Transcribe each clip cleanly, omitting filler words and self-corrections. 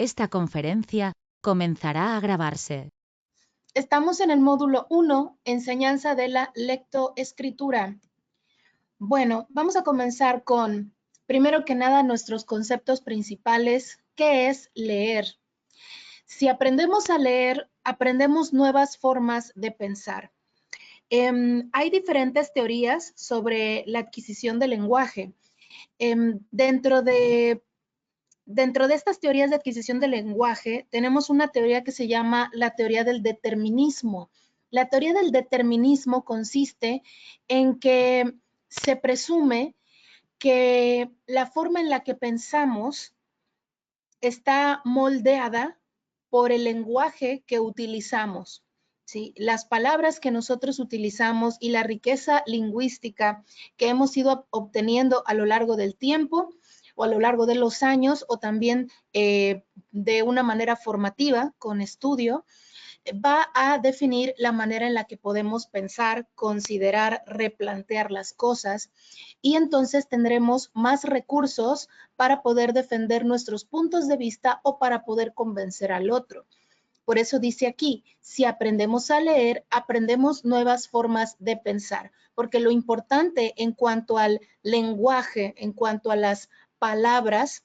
Esta conferencia comenzará a grabarse. Estamos en el módulo 1, enseñanza de la lectoescritura. Bueno, vamos a comenzar con, primero que nada, nuestros conceptos principales. ¿Qué es leer? Si aprendemos a leer, aprendemos nuevas formas de pensar. Hay diferentes teorías sobre la adquisición del lenguaje. Dentro de estas teorías de adquisición del lenguaje, tenemos una teoría que se llama la teoría del determinismo. La teoría del determinismo consiste en que se presume que la forma en la que pensamos está moldeada por el lenguaje que utilizamos. ¿Sí? Las palabras que nosotros utilizamos y la riqueza lingüística que hemos ido obteniendo a lo largo del tiempo o a lo largo de los años o también de una manera formativa con estudio, va a definir la manera en la que podemos pensar, considerar, replantear las cosas y entonces tendremos más recursos para poder defender nuestros puntos de vista o para poder convencer al otro. Por eso dice aquí, si aprendemos a leer, aprendemos nuevas formas de pensar, porque lo importante en cuanto al lenguaje, en cuanto a las palabras,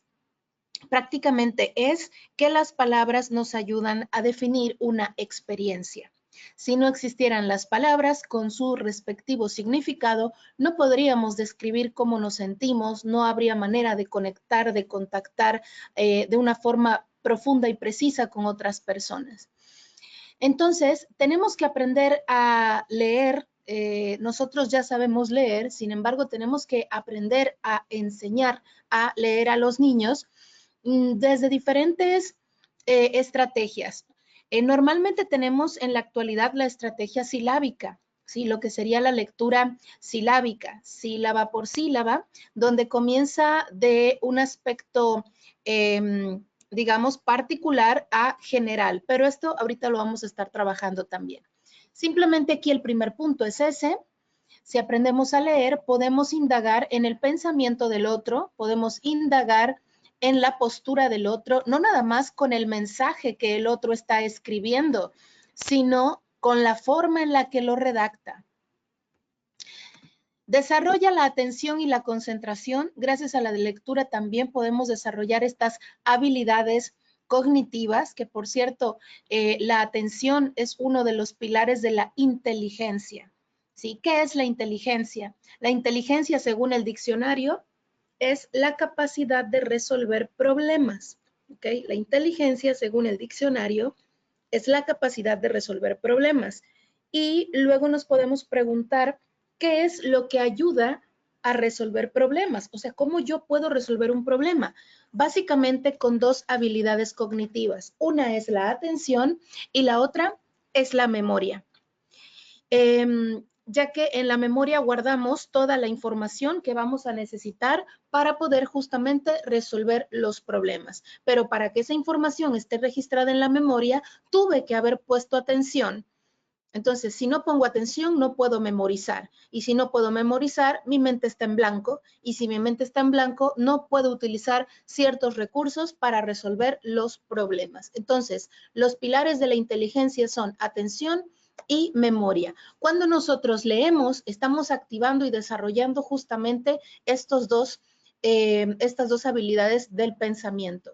prácticamente es que las palabras nos ayudan a definir una experiencia. Si no existieran las palabras con su respectivo significado, no podríamos describir cómo nos sentimos, no habría manera de conectar, de contactar de una forma profunda y precisa con otras personas. Entonces, tenemos que aprender a leer. Nosotros ya sabemos leer, sin embargo, tenemos que aprender a enseñar a leer a los niños desde diferentes estrategias. Normalmente tenemos en la actualidad la estrategia silábica, ¿sí? Lo que sería la lectura silábica, sílaba por sílaba, donde comienza de un aspecto, digamos, particular a general, pero esto ahorita lo vamos a estar trabajando también. Simplemente aquí el primer punto es ese. Si aprendemos a leer, podemos indagar en el pensamiento del otro, podemos indagar en la postura del otro, no nada más con el mensaje que el otro está escribiendo, sino con la forma en la que lo redacta. Desarrolla la atención y la concentración. Gracias a la lectura también podemos desarrollar estas habilidades cognitivas, que por cierto, la atención es uno de los pilares de la inteligencia. ¿Sí? ¿Qué es la inteligencia? La inteligencia, según el diccionario, es la capacidad de resolver problemas. ¿Okay? La inteligencia, según el diccionario, es la capacidad de resolver problemas. Y luego nos podemos preguntar, ¿qué es lo que ayuda a resolver problemas? O sea, ¿cómo yo puedo resolver un problema? Básicamente con dos habilidades cognitivas. Una es la atención y la otra es la memoria. Ya que en la memoria guardamos toda la información que vamos a necesitar para poder justamente resolver los problemas. Pero para que esa información esté registrada en la memoria, tuve que haber puesto atención. Entonces, si no pongo atención, no puedo memorizar. Y si no puedo memorizar, mi mente está en blanco. Y si mi mente está en blanco, no puedo utilizar ciertos recursos para resolver los problemas. Entonces, los pilares de la inteligencia son atención y memoria. Cuando nosotros leemos, estamos activando y desarrollando justamente estas dos habilidades del pensamiento.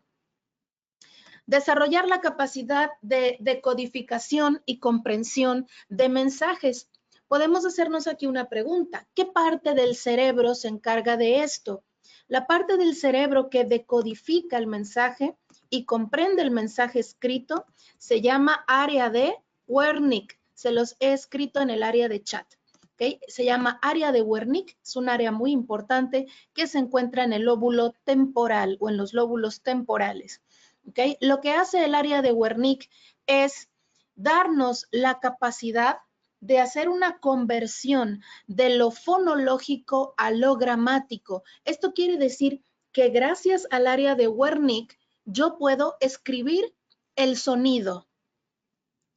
Desarrollar la capacidad de decodificación y comprensión de mensajes. Podemos hacernos aquí una pregunta. ¿Qué parte del cerebro se encarga de esto? La parte del cerebro que decodifica el mensaje y comprende el mensaje escrito se llama área de Wernicke. Se los he escrito en el área de chat. ¿Okay? Se llama área de Wernicke. Es un área muy importante que se encuentra en el lóbulo temporal o en los lóbulos temporales. ¿Okay? Lo que hace el área de Wernicke es darnos la capacidad de hacer una conversión de lo fonológico a lo gramático. Esto quiere decir que gracias al área de Wernicke yo puedo escribir el sonido.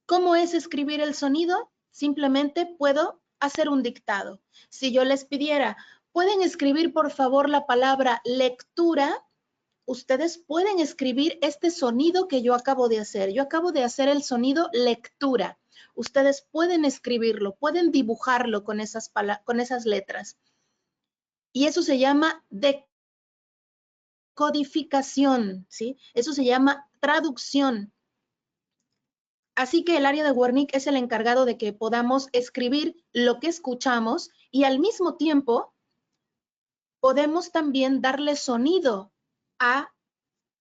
¿Cómo es escribir el sonido? Simplemente puedo hacer un dictado. Si yo les pidiera, ¿pueden escribir por favor la palabra lectura? ustedes pueden escribir este sonido que yo acabo de hacer. Yo acabo de hacer el sonido lectura. Ustedes pueden escribirlo, pueden dibujarlo con esas letras. Y eso se llama decodificación, ¿sí? Eso se llama traducción. Así que el área de Wernicke es el encargado de que podamos escribir lo que escuchamos y al mismo tiempo podemos también darle sonido a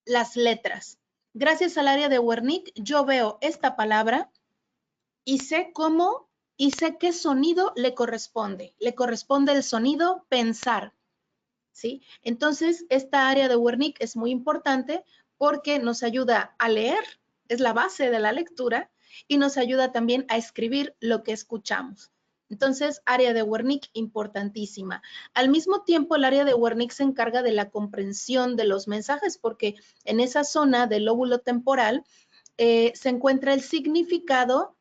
las letras. Gracias al área de Wernicke, yo veo esta palabra y sé cómo y sé qué sonido le corresponde. Le corresponde el sonido pensar, ¿sí? Entonces, esta área de Wernicke es muy importante porque nos ayuda a leer, es la base de la lectura, y nos ayuda también a escribir lo que escuchamos. Entonces, área de Wernicke importantísima. Al mismo tiempo, el área de Wernicke se encarga de la comprensión de los mensajes porque en esa zona del lóbulo temporal se encuentra el significado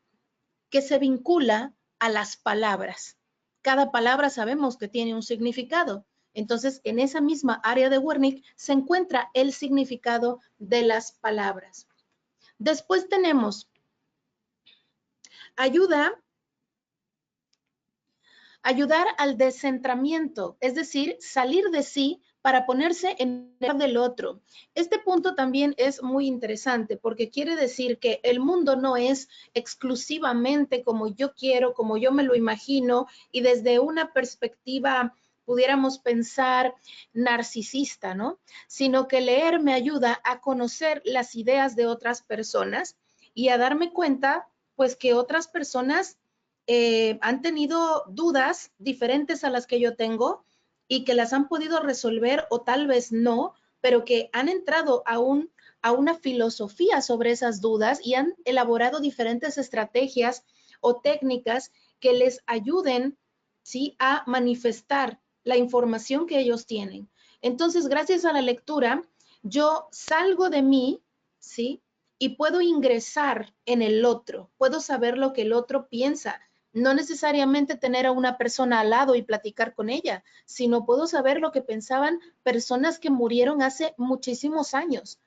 que se vincula a las palabras. Cada palabra sabemos que tiene un significado. Entonces, en esa misma área de Wernicke se encuentra el significado de las palabras. Después tenemos ayudar al descentramiento, es decir, salir de sí para ponerse en el del otro. Este punto también es muy interesante porque quiere decir que el mundo no es exclusivamente como yo quiero, como yo me lo imagino y desde una perspectiva pudiéramos pensar narcisista, ¿no? Sino que leer me ayuda a conocer las ideas de otras personas y a darme cuenta, pues, que otras personas han tenido dudas diferentes a las que yo tengo y que las han podido resolver o tal vez no, pero que han entrado a una filosofía sobre esas dudas y han elaborado diferentes estrategias o técnicas que les ayuden, ¿sí?, a manifestar la información que ellos tienen. Entonces, gracias a la lectura, yo salgo de mí, ¿sí?, y puedo ingresar en el otro, puedo saber lo que el otro piensa. No necesariamente tener a una persona al lado y platicar con ella, sino puedo saber lo que pensaban personas que murieron hace muchísimos años.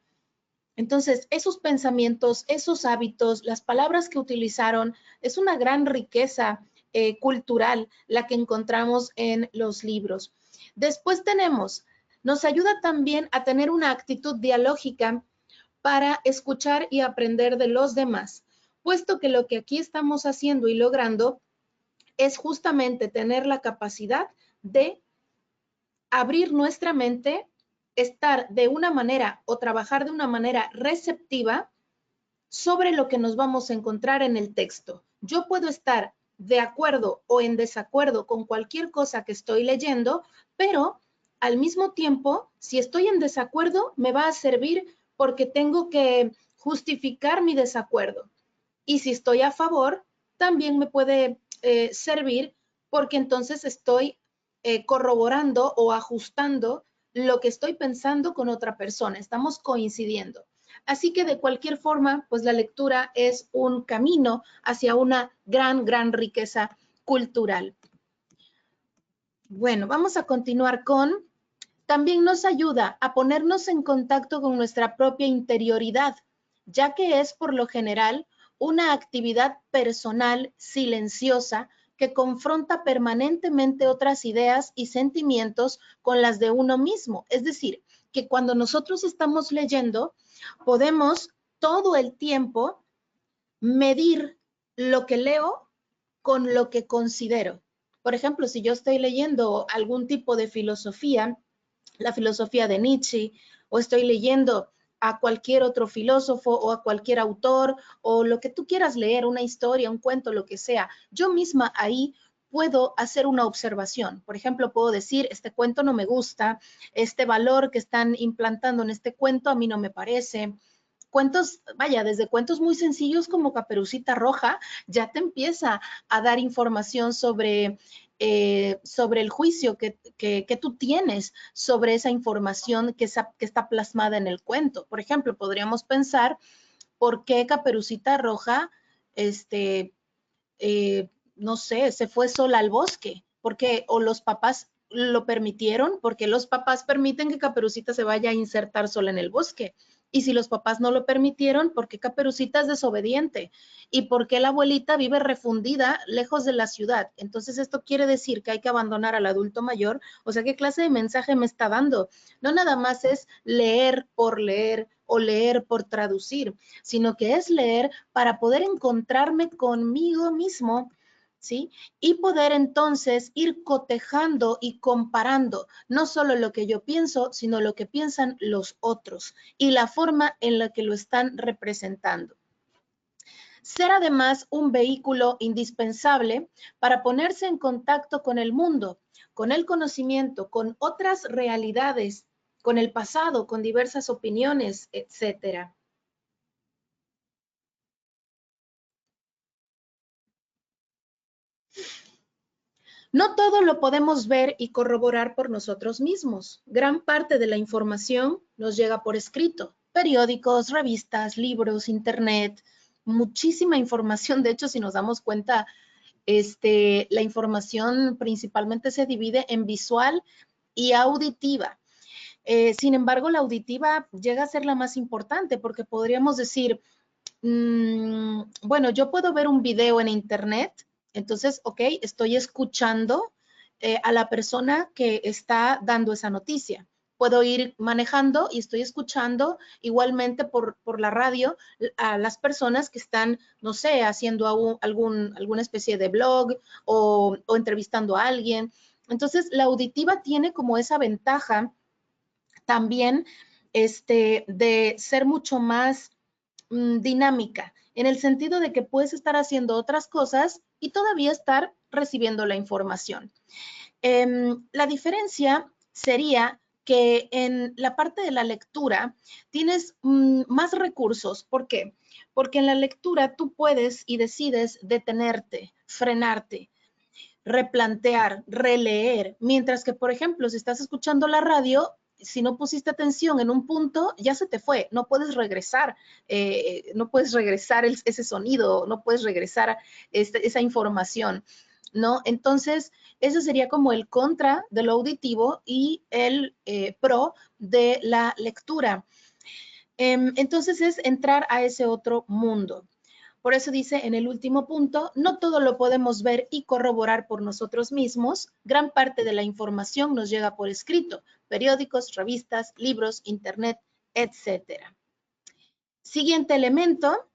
Entonces, esos pensamientos, esos hábitos, las palabras que utilizaron, es una gran riqueza cultural la que encontramos en los libros. Después nos ayuda también a tener una actitud dialógica para escuchar y aprender de los demás, puesto que lo que aquí estamos haciendo y logrando es justamente tener la capacidad de abrir nuestra mente, estar de una manera o trabajar de una manera receptiva sobre lo que nos vamos a encontrar en el texto. Yo puedo estar de acuerdo o en desacuerdo con cualquier cosa que estoy leyendo, pero al mismo tiempo, si estoy en desacuerdo, me va a servir porque tengo que justificar mi desacuerdo. Y si estoy a favor, también me puede servir porque entonces estoy corroborando o ajustando lo que estoy pensando con otra persona. Estamos coincidiendo. Así que de cualquier forma, pues la lectura es un camino hacia una gran riqueza cultural. Bueno, vamos a continuar con, también nos ayuda a ponernos en contacto con nuestra propia interioridad, ya que es por lo general una actividad personal silenciosa que confronta permanentemente otras ideas y sentimientos con las de uno mismo. Es decir, que cuando nosotros estamos leyendo, podemos todo el tiempo medir lo que leo con lo que considero. Por ejemplo, si yo estoy leyendo algún tipo de filosofía, la filosofía de Nietzsche, o estoy leyendo a cualquier otro filósofo o a cualquier autor o lo que tú quieras leer, una historia, un cuento, lo que sea, yo misma ahí puedo hacer una observación. Por ejemplo, puedo decir, este cuento no me gusta, este valor que están implantando en este cuento a mí no me parece. Cuentos, vaya, desde cuentos muy sencillos como Caperucita Roja, ya te empieza a dar información sobre el juicio que tú tienes sobre esa información que está plasmada en el cuento. Por ejemplo, podríamos pensar por qué Caperucita Roja, no sé, se fue sola al bosque, porque o los papás lo permitieron, porque los papás permiten que Caperucita se vaya a insertar sola en el bosque. Y si los papás no lo permitieron, ¿por qué Caperucita es desobediente? ¿Y por qué la abuelita vive refundida lejos de la ciudad? Entonces, esto quiere decir que hay que abandonar al adulto mayor. O sea, ¿qué clase de mensaje me está dando? No nada más es leer por leer o leer por traducir, sino que es leer para poder encontrarme conmigo mismo, ¿sí? Y poder entonces ir cotejando y comparando no solo lo que yo pienso, sino lo que piensan los otros y la forma en la que lo están representando. Ser además un vehículo indispensable para ponerse en contacto con el mundo, con el conocimiento, con otras realidades, con el pasado, con diversas opiniones, etcétera. No todo lo podemos ver y corroborar por nosotros mismos. Gran parte de la información nos llega por escrito. Periódicos, revistas, libros, internet, muchísima información. De hecho, si nos damos cuenta, la información principalmente se divide en visual y auditiva. Sin embargo, la auditiva llega a ser la más importante porque podríamos decir, bueno, yo puedo ver un video en internet, entonces, ok, estoy escuchando a la persona que está dando esa noticia. Puedo ir manejando y estoy escuchando igualmente por la radio a las personas que están, no sé, haciendo alguna especie de blog o entrevistando a alguien. Entonces, la auditiva tiene como esa ventaja también de ser mucho más dinámica, en el sentido de que puedes estar haciendo otras cosas y todavía estar recibiendo la información. La diferencia sería que en la parte de la lectura tienes más recursos. ¿Por qué? Porque en la lectura tú puedes y decides detenerte, frenarte, replantear, releer, mientras que, por ejemplo, si estás escuchando la radio, si no pusiste atención en un punto, ya se te fue, no puedes regresar, ese sonido, no puedes regresar esa información, ¿no? Entonces, eso sería como el contra de lo auditivo y el pro de la lectura. Entonces, es entrar a ese otro mundo. Por eso dice en el último punto, no todo lo podemos ver y corroborar por nosotros mismos. Gran parte de la información nos llega por escrito, periódicos, revistas, libros, internet, etcétera. Siguiente elemento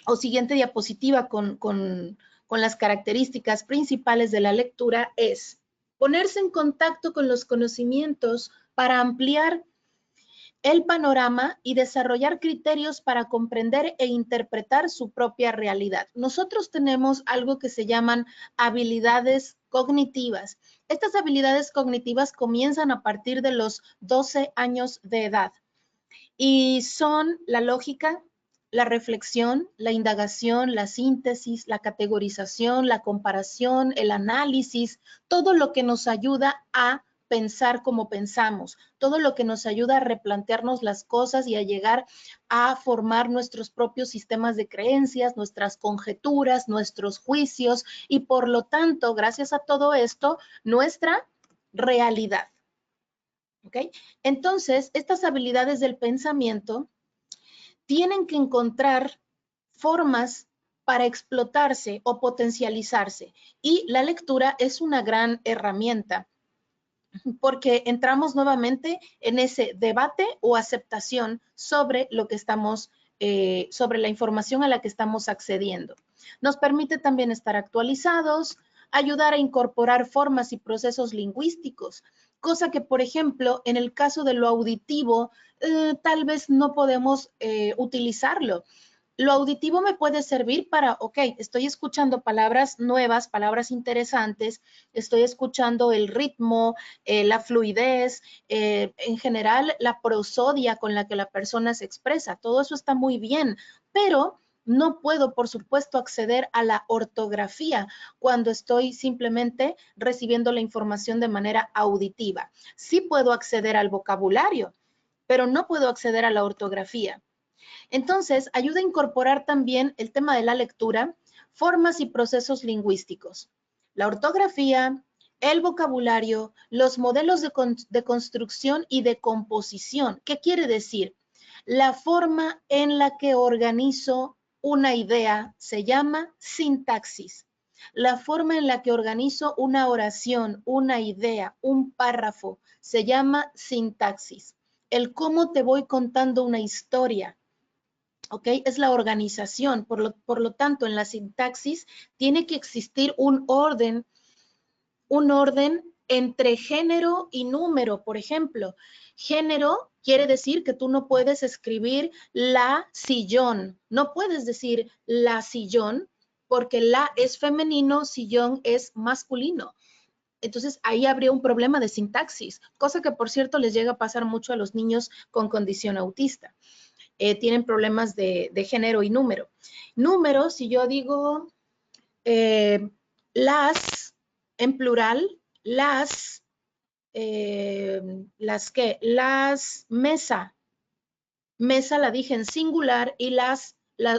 o siguiente diapositiva con las características principales de la lectura es ponerse en contacto con los conocimientos para ampliar el panorama y desarrollar criterios para comprender e interpretar su propia realidad. Nosotros tenemos algo que se llaman habilidades cognitivas. Estas habilidades cognitivas comienzan a partir de los 12 años de edad y son la lógica, la reflexión, la indagación, la síntesis, la categorización, la comparación, el análisis, todo lo que nos ayuda a pensar como pensamos, todo lo que nos ayuda a replantearnos las cosas y a llegar a formar nuestros propios sistemas de creencias, nuestras conjeturas, nuestros juicios y por lo tanto, gracias a todo esto, nuestra realidad. ¿Ok? Entonces, estas habilidades del pensamiento tienen que encontrar formas para explotarse o potencializarse y la lectura es una gran herramienta porque entramos nuevamente en ese debate o aceptación sobre lo que estamos, sobre la información a la que estamos accediendo. Nos permite también estar actualizados, ayudar a incorporar formas y procesos lingüísticos, cosa que, por ejemplo, en el caso de lo auditivo, tal vez no podemos utilizarlo. Lo auditivo me puede servir para, ok, estoy escuchando palabras nuevas, palabras interesantes, estoy escuchando el ritmo, la fluidez, en general la prosodia con la que la persona se expresa. Todo eso está muy bien, pero no puedo, por supuesto, acceder a la ortografía cuando estoy simplemente recibiendo la información de manera auditiva. Sí puedo acceder al vocabulario, pero no puedo acceder a la ortografía. Entonces, ayuda a incorporar también el tema de la lectura, formas y procesos lingüísticos, la ortografía, el vocabulario, los modelos de construcción y de composición. ¿Qué quiere decir? La forma en la que organizo una idea se llama sintaxis. La forma en la que organizo una oración, una idea, un párrafo, se llama sintaxis. El cómo te voy contando una historia, ¿ok? Es la organización. Por lo tanto, en la sintaxis tiene que existir un orden entre género y número. Por ejemplo, género quiere decir que tú no puedes escribir la sillón. No puedes decir la sillón porque la es femenino, sillón es masculino. Entonces, ahí habría un problema de sintaxis, cosa que, por cierto, les llega a pasar mucho a los niños con condición autista. Tienen problemas de género y número. Número, si yo digo las en plural, las mesa. Mesa la dije en singular y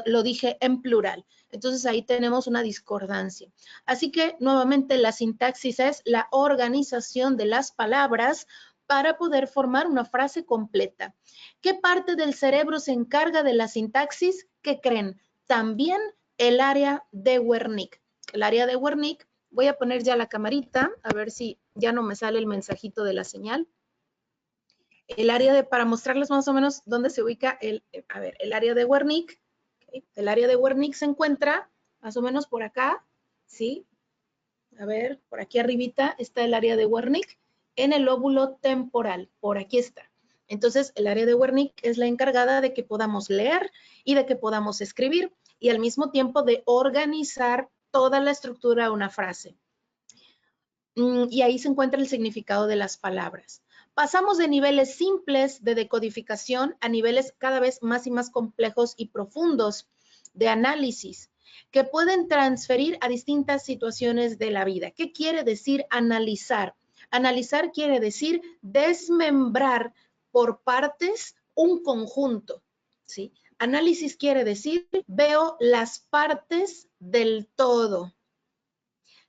lo dije en plural. Entonces ahí tenemos una discordancia. Así que nuevamente la sintaxis es la organización de las palabras para poder formar una frase completa. ¿Qué parte del cerebro se encarga de la sintaxis? ¿Qué creen? También el área de Wernicke. El área de Wernicke, voy a poner ya la camarita, a ver si ya no me sale el mensajito de la señal. El área de, para mostrarles más o menos dónde se ubica el área de Wernicke. ¿Okay? El área de Wernicke se encuentra más o menos por acá, ¿sí? A ver, por aquí arribita está el área de Wernicke en el lóbulo temporal, por aquí está. Entonces, el área de Wernicke es la encargada de que podamos leer y de que podamos escribir y al mismo tiempo de organizar toda la estructura de una frase. Y ahí se encuentra el significado de las palabras. Pasamos de niveles simples de decodificación a niveles cada vez más y más complejos y profundos de análisis que pueden transferir a distintas situaciones de la vida. ¿Qué quiere decir analizar? Analizar quiere decir desmembrar por partes un conjunto, ¿sí? Análisis quiere decir veo las partes del todo.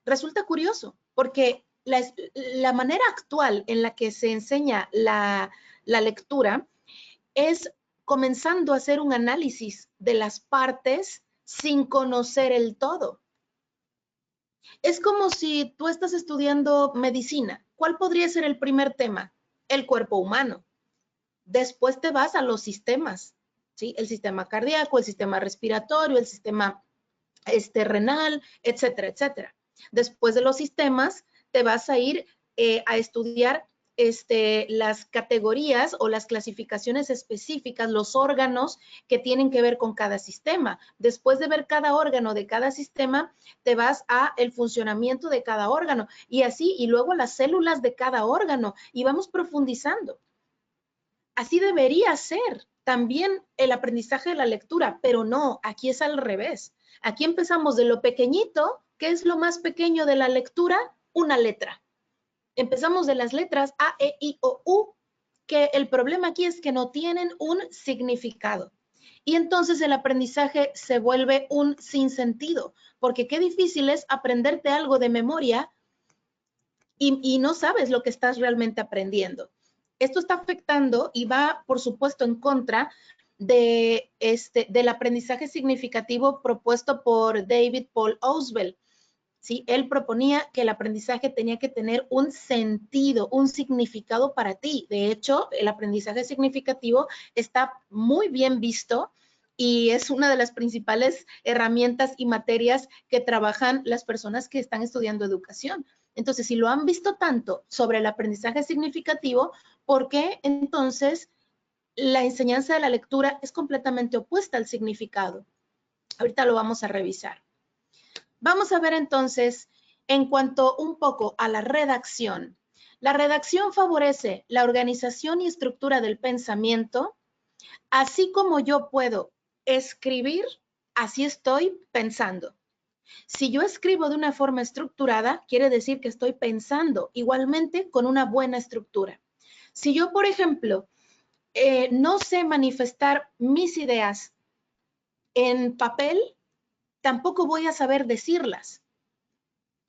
Resulta curioso porque la manera actual en la que se enseña la lectura es comenzando a hacer un análisis de las partes sin conocer el todo. Es como si tú estás estudiando medicina. ¿Cuál podría ser el primer tema? El cuerpo humano. Después te vas a los sistemas, ¿sí? El sistema cardíaco, el sistema respiratorio, el sistema renal, etcétera, etcétera. Después de los sistemas, te vas a ir a estudiar las categorías o las clasificaciones específicas, los órganos que tienen que ver con cada sistema. Después de ver cada órgano de cada sistema, te vas a el funcionamiento de cada órgano y así, y luego las células de cada órgano y vamos profundizando. Así debería ser también el aprendizaje de la lectura, pero no, aquí es al revés. Aquí empezamos de lo pequeñito. ¿Qué es lo más pequeño de la lectura? Una letra. Empezamos de las letras A, E, I, O, U, que el problema aquí es que no tienen un significado. Y entonces el aprendizaje se vuelve un sinsentido, porque qué difícil es aprenderte algo de memoria y no sabes lo que estás realmente aprendiendo. Esto está afectando y va, por supuesto, en contra del aprendizaje significativo propuesto por David Paul Ausubel. ¿Sí? Él proponía que el aprendizaje tenía que tener un sentido, un significado para ti. De hecho, el aprendizaje significativo está muy bien visto y es una de las principales herramientas y materias que trabajan las personas que están estudiando educación. Entonces, si lo han visto tanto sobre el aprendizaje significativo, ¿por qué entonces la enseñanza de la lectura es completamente opuesta al significado? Ahorita lo vamos a revisar. Vamos a ver entonces en cuanto un poco a la redacción. La redacción favorece la organización y estructura del pensamiento, así como yo puedo escribir, así estoy pensando. Si yo escribo de una forma estructurada, quiere decir que estoy pensando igualmente con una buena estructura. Si yo, por ejemplo, no sé manifestar mis ideas en papel, tampoco voy a saber decirlas.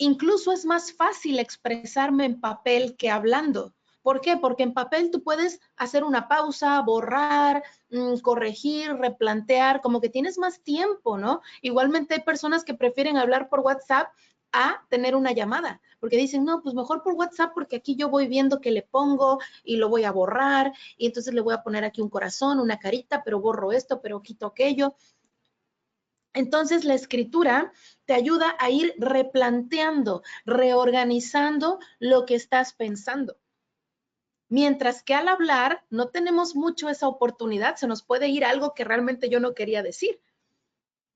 Incluso es más fácil expresarme en papel que hablando. ¿Por qué? Porque en papel tú puedes hacer una pausa, borrar, corregir, replantear, como que tienes más tiempo, ¿no? Igualmente hay personas que prefieren hablar por WhatsApp a tener una llamada, porque dicen, no, pues mejor por WhatsApp porque aquí yo voy viendo qué le pongo y lo voy a borrar y entonces le voy a poner aquí un corazón, una carita, pero borro esto, pero quito aquello. Entonces la escritura te ayuda a ir replanteando, reorganizando lo que estás pensando. Mientras que al hablar no tenemos mucho esa oportunidad, se nos puede ir algo que realmente yo no quería decir.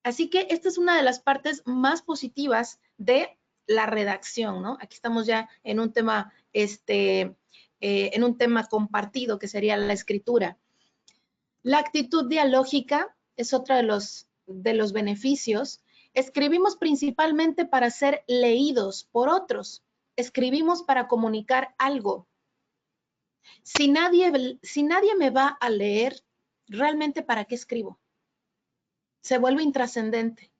Así que esta es una de las partes más positivas de la redacción, ¿no? Aquí estamos ya en un tema, en un tema compartido que sería la escritura. La actitud dialógica es otro de los beneficios. Escribimos principalmente para ser leídos por otros. Escribimos para comunicar algo. Si nadie me va a leer, ¿realmente para qué escribo? Se vuelve intrascendente.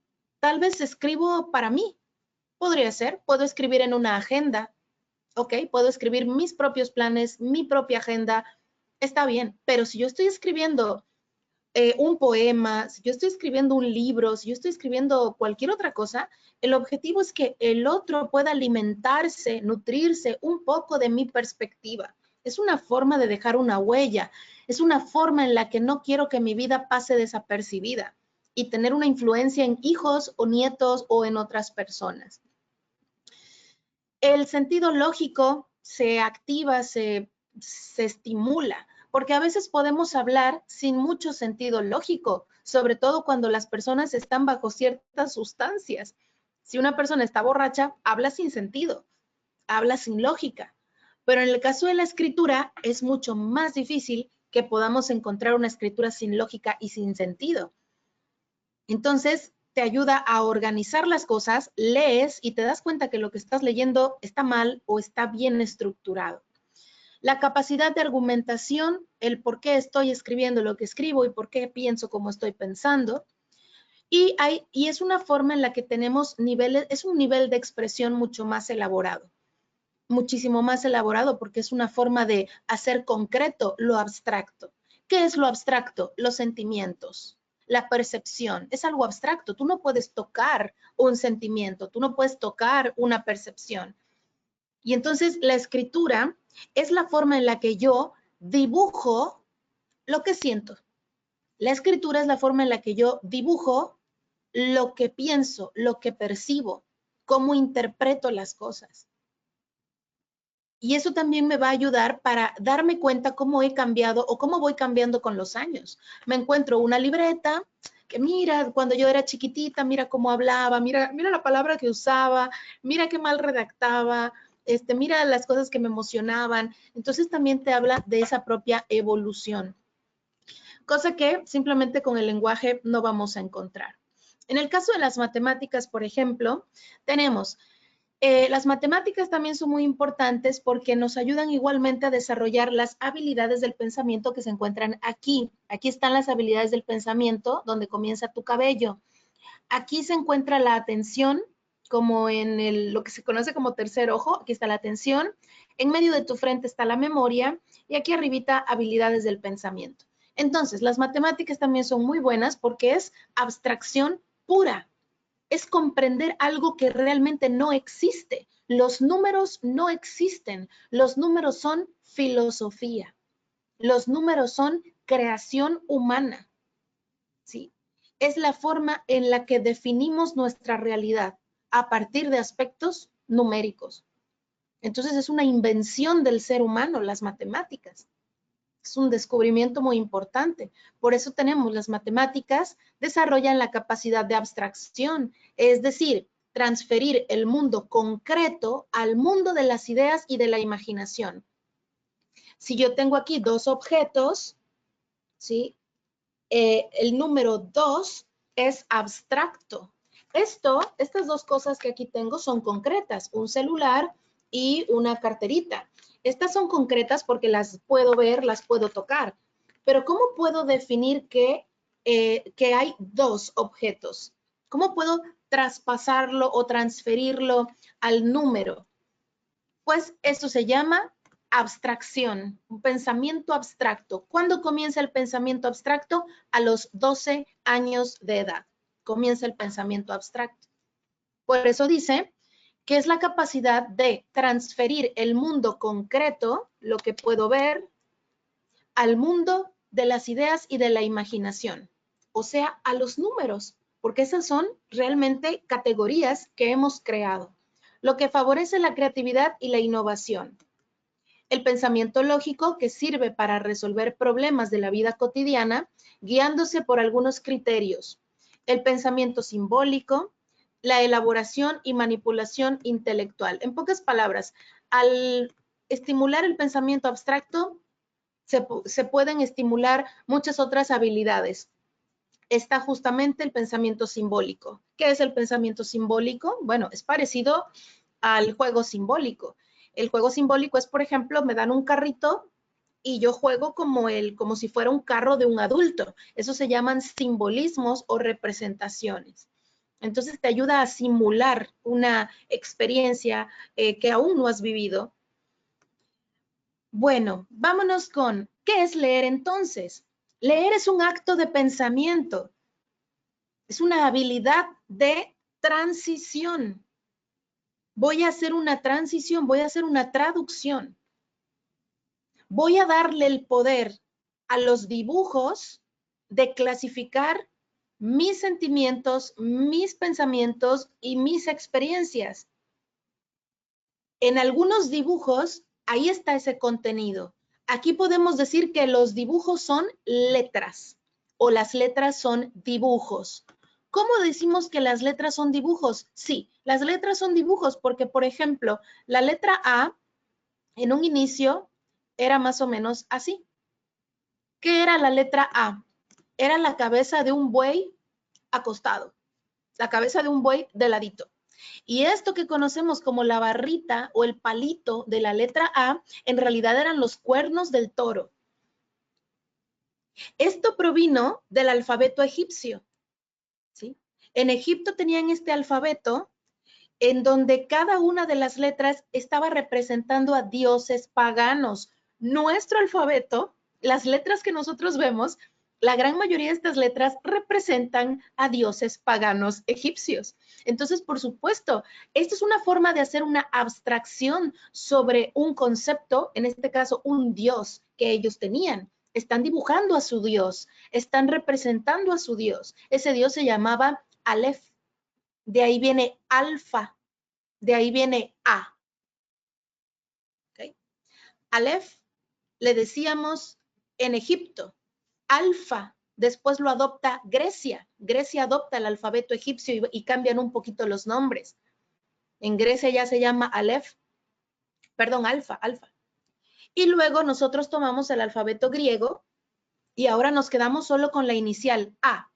Tal vez escribo para mí. Podría ser, puedo escribir en una agenda, ¿ok? Puedo escribir mis propios planes, mi propia agenda, está bien, pero si yo estoy escribiendo un poema, si yo estoy escribiendo un libro, si yo estoy escribiendo cualquier otra cosa, el objetivo es que el otro pueda alimentarse, nutrirse un poco de mi perspectiva. Es una forma de dejar una huella, es una forma en la que no quiero que mi vida pase desapercibida y tener una influencia en hijos o nietos o en otras personas. El sentido lógico se activa, se estimula, porque a veces podemos hablar sin mucho sentido lógico, sobre todo cuando las personas están bajo ciertas sustancias. Si una persona está borracha, habla sin sentido, habla sin lógica. Pero en el caso de la escritura es mucho más difícil que podamos encontrar una escritura sin lógica y sin sentido. Entonces, te ayuda a organizar las cosas, lees y te das cuenta que lo que estás leyendo está mal o está bien estructurado. La capacidad de argumentación, el por qué estoy escribiendo lo que escribo y por qué pienso como estoy pensando. Y es una forma en la que tenemos niveles, es un nivel de expresión mucho más elaborado, muchísimo más elaborado porque es una forma de hacer concreto lo abstracto. ¿Qué es lo abstracto? Los sentimientos. La percepción es algo abstracto. Tú no puedes tocar un sentimiento, tú no puedes tocar una percepción. Y entonces la escritura es la forma en la que yo dibujo lo que siento. La escritura es la forma en la que yo dibujo lo que pienso, lo que percibo, cómo interpreto las cosas. Y eso también me va a ayudar para darme cuenta cómo he cambiado o cómo voy cambiando con los años. Me encuentro una libreta que mira, cuando yo era chiquitita, mira cómo hablaba, mira la palabra que usaba, mira qué mal redactaba, mira las cosas que me emocionaban. Entonces también te habla de esa propia evolución, cosa que simplemente con el lenguaje no vamos a encontrar. En el caso de las matemáticas, por ejemplo, tenemos las matemáticas también son muy importantes porque nos ayudan igualmente a desarrollar las habilidades del pensamiento que se encuentran aquí. Aquí están las habilidades del pensamiento, donde comienza tu cabello. Aquí se encuentra la atención, como en lo que se conoce como tercer ojo. Aquí está la atención. En medio de tu frente está la memoria y aquí arribita habilidades del pensamiento. Entonces, las matemáticas también son muy buenas porque es abstracción pura. Es comprender algo que realmente no existe. Los números no existen. Los números son filosofía. Los números son creación humana. ¿Sí? Es la forma en la que definimos nuestra realidad a partir de aspectos numéricos. Entonces es una invención del ser humano, las matemáticas. Es un descubrimiento muy importante. Por eso tenemos las matemáticas, desarrollan la capacidad de abstracción, es decir, transferir el mundo concreto al mundo de las ideas y de la imaginación. Si yo tengo aquí dos objetos, ¿sí? El número 2 es abstracto. Estas dos cosas que aquí tengo son concretas, un celular y una carterita. Estas son concretas porque las puedo ver, las puedo tocar. Pero ¿cómo puedo definir que hay dos objetos? ¿Cómo puedo traspasarlo o transferirlo al número? Pues eso se llama abstracción, un pensamiento abstracto. ¿Cuándo comienza el pensamiento abstracto? A los 12 años de edad. Comienza el pensamiento abstracto. Por eso dice que es la capacidad de transferir el mundo concreto, lo que puedo ver, al mundo de las ideas y de la imaginación, o sea, a los números, porque esas son realmente categorías que hemos creado, lo que favorece la creatividad y la innovación. El pensamiento lógico, que sirve para resolver problemas de la vida cotidiana, guiándose por algunos criterios. El pensamiento simbólico, la elaboración y manipulación intelectual. En pocas palabras, al estimular el pensamiento abstracto, se pueden estimular muchas otras habilidades. Está justamente el pensamiento simbólico. ¿Qué es el pensamiento simbólico? Bueno, es parecido al juego simbólico. El juego simbólico es, por ejemplo, me dan un carrito y yo juego como si fuera un carro de un adulto. Eso se llaman simbolismos o representaciones. Entonces te ayuda a simular una experiencia que aún no has vivido. Bueno, vámonos con, ¿qué es leer entonces? Leer es un acto de pensamiento, es una habilidad de transición. Voy a hacer una transición, voy a hacer una traducción. Voy a darle el poder a los dibujos de clasificar mis sentimientos, mis pensamientos y mis experiencias. En algunos dibujos, ahí está ese contenido. Aquí podemos decir que los dibujos son letras o las letras son dibujos. ¿Cómo decimos que las letras son dibujos? Sí, las letras son dibujos porque, por ejemplo, la letra A en un inicio era más o menos así. ¿Qué era la letra A? Era la cabeza de un buey acostado, la cabeza de un buey de ladito. Y esto que conocemos como la barrita o el palito de la letra A, en realidad eran los cuernos del toro. Esto provino del alfabeto egipcio, ¿sí? En Egipto tenían este alfabeto en donde cada una de las letras estaba representando a dioses paganos. Nuestro alfabeto, las letras que nosotros vemos, la gran mayoría de estas letras representan a dioses paganos egipcios. Entonces, por supuesto, esto es una forma de hacer una abstracción sobre un concepto, en este caso, un dios que ellos tenían. Están dibujando a su dios, están representando a su dios. Ese dios se llamaba Aleph. De ahí viene alfa, de ahí viene A. ¿Okay? Aleph le decíamos en Egipto, alfa, después lo adopta Grecia. Grecia adopta el alfabeto egipcio y cambian un poquito los nombres. En Grecia ya se llama Aleph, perdón, alfa. Y luego nosotros tomamos el alfabeto griego y ahora nos quedamos solo con la inicial A.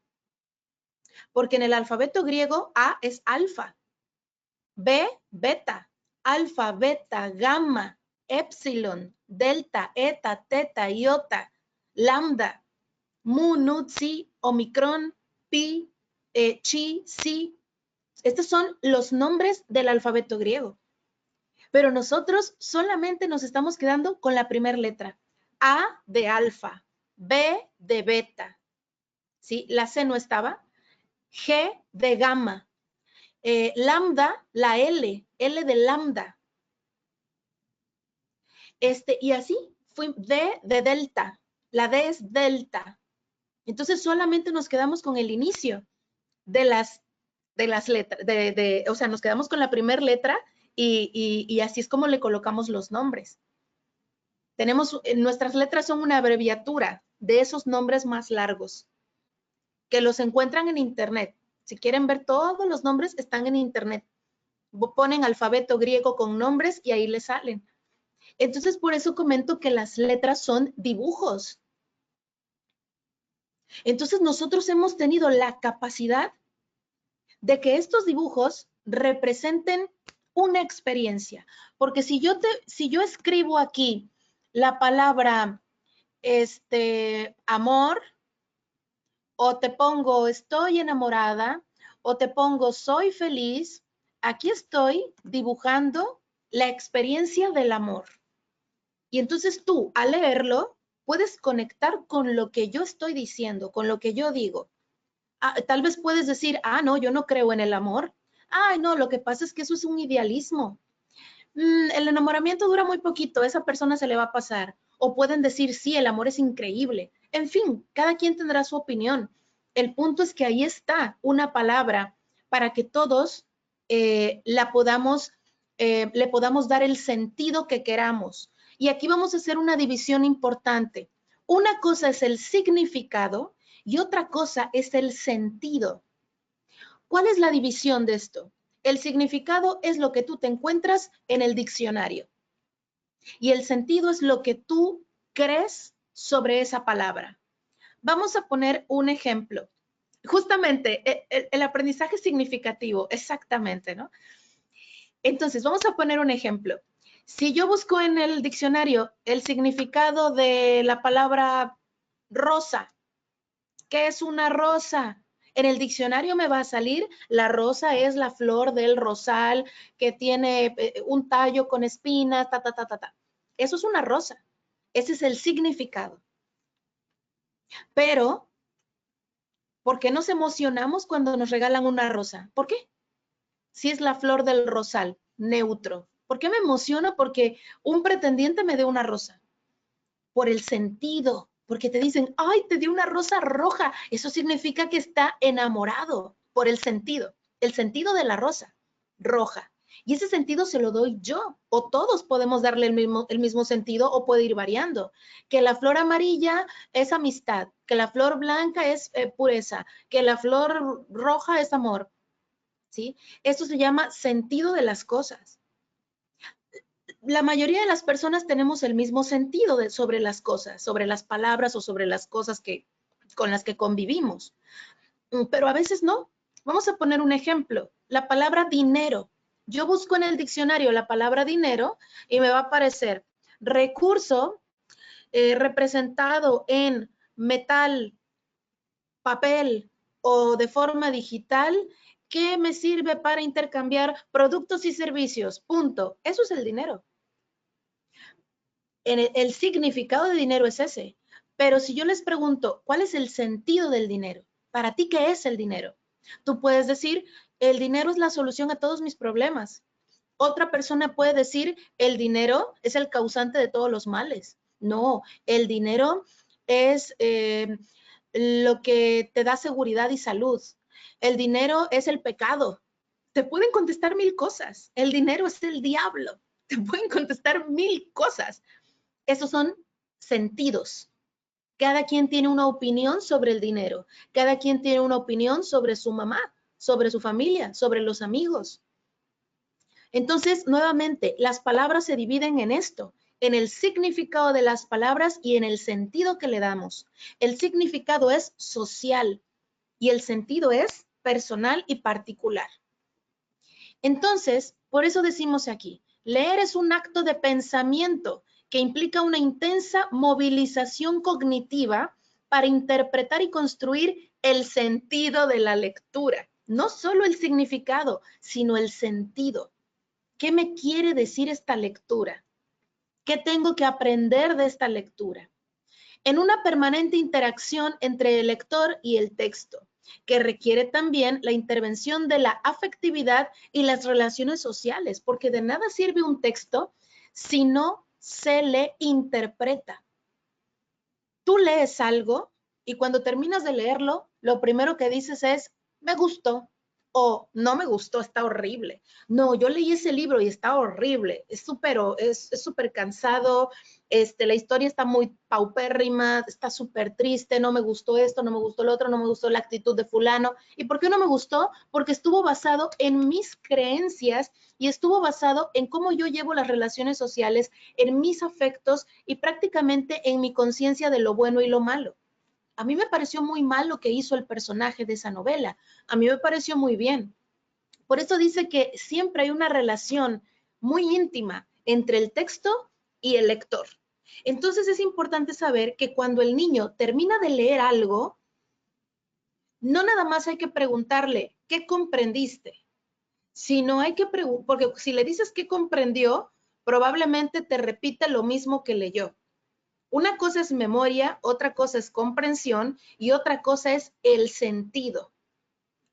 Porque en el alfabeto griego A es alfa, B, beta, alfa, beta, gamma, epsilon, delta, eta, teta, iota, lambda, mu, nu, psi, omicron, pi, chi, si. Estos son los nombres del alfabeto griego. Pero nosotros solamente nos estamos quedando con la primera letra. A de alfa, B de beta. ¿Sí? La C no estaba. G de gamma. Lambda, la L de lambda. Y así fue D de delta. La D es delta. Entonces solamente nos quedamos con el inicio de las letras, o sea, nos quedamos con la primera letra y así es como le colocamos los nombres. Nuestras letras son una abreviatura de esos nombres más largos que los encuentran en internet. Si quieren ver todos los nombres, están en internet. Ponen alfabeto griego con nombres y ahí les salen. Entonces, por eso comento que las letras son dibujos. Entonces, nosotros hemos tenido la capacidad de que estos dibujos representen una experiencia. Porque si yo escribo aquí la palabra amor, o te pongo estoy enamorada, o te pongo soy feliz, aquí estoy dibujando la experiencia del amor. Y entonces tú, al leerlo, puedes conectar con lo que yo estoy diciendo, con lo que yo digo. Tal vez puedes decir, no, yo no creo en el amor. Ay, no, lo que pasa es que eso es un idealismo. El enamoramiento dura muy poquito, esa persona se le va a pasar. O pueden decir, sí, el amor es increíble. En fin, cada quien tendrá su opinión. El punto es que ahí está una palabra para que todos le podamos dar el sentido que queramos. Y aquí vamos a hacer una división importante. Una cosa es el significado y otra cosa es el sentido. ¿Cuál es la división de esto? El significado es lo que tú te encuentras en el diccionario y el sentido es lo que tú crees sobre esa palabra. Vamos a poner un ejemplo. Justamente el aprendizaje significativo, exactamente, ¿no? Entonces, vamos a poner un ejemplo. Si yo busco en el diccionario el significado de la palabra rosa, ¿qué es una rosa? En el diccionario me va a salir, la rosa es la flor del rosal que tiene un tallo con espinas, ta. Eso es una rosa. Ese es el significado. Pero, ¿por qué nos emocionamos cuando nos regalan una rosa? ¿Por qué? Si es la flor del rosal, neutro. ¿Por qué me emociono? Porque un pretendiente me dé una rosa. Por el sentido, porque te dicen, ay, te dio una rosa roja. Eso significa que está enamorado por el sentido de la rosa roja. Y ese sentido se lo doy yo, o todos podemos darle el mismo sentido o puede ir variando. Que la flor amarilla es amistad, que la flor blanca es pureza, que la flor roja es amor. ¿Sí? Esto se llama sentido de las cosas. La mayoría de las personas tenemos el mismo sentido sobre las cosas, sobre las palabras o sobre las cosas con las que convivimos, pero a veces no. Vamos a poner un ejemplo, la palabra dinero. Yo busco en el diccionario la palabra dinero y me va a aparecer recurso representado en metal, papel o de forma digital que me sirve para intercambiar productos y servicios. Punto. Eso es el dinero. El significado de dinero es ese. Pero si yo les pregunto, ¿cuál es el sentido del dinero? Para ti, ¿qué es el dinero? Tú puedes decir, el dinero es la solución a todos mis problemas. Otra persona puede decir, el dinero es el causante de todos los males. No, el dinero es lo que te da seguridad y salud. El dinero es el pecado. Te pueden contestar mil cosas. El dinero es el diablo. Te pueden contestar mil cosas. Esos son sentidos. Cada quien tiene una opinión sobre el dinero. Cada quien tiene una opinión sobre su mamá, sobre su familia, sobre los amigos. Entonces, nuevamente, las palabras se dividen en esto, en el significado de las palabras y en el sentido que le damos. El significado es social y el sentido es personal y particular. Entonces, por eso decimos aquí, leer es un acto de pensamiento que implica una intensa movilización cognitiva para interpretar y construir el sentido de la lectura. No solo el significado, sino el sentido. ¿Qué me quiere decir esta lectura? ¿Qué tengo que aprender de esta lectura? En una permanente interacción entre el lector y el texto, que requiere también la intervención de la afectividad y las relaciones sociales, porque de nada sirve un texto si no se le interpreta. Tú lees algo y cuando terminas de leerlo, lo primero que dices es, me gustó, o no me gustó, está horrible. No, yo leí ese libro y está horrible, es súper cansado, la historia está muy paupérrima, está súper triste, no me gustó esto, no me gustó lo otro, no me gustó la actitud de fulano. ¿Y por qué no me gustó? Porque estuvo basado en mis creencias y estuvo basado en cómo yo llevo las relaciones sociales, en mis afectos y prácticamente en mi conciencia de lo bueno y lo malo. A mí me pareció muy mal lo que hizo el personaje de esa novela. A mí me pareció muy bien. Por eso dice que siempre hay una relación muy íntima entre el texto y el lector. Entonces es importante saber que cuando el niño termina de leer algo, no nada más hay que preguntarle, ¿qué comprendiste? Si no hay que preguntar, porque si le dices qué comprendió, probablemente te repite lo mismo que leyó. Una cosa es memoria, otra cosa es comprensión y otra cosa es el sentido.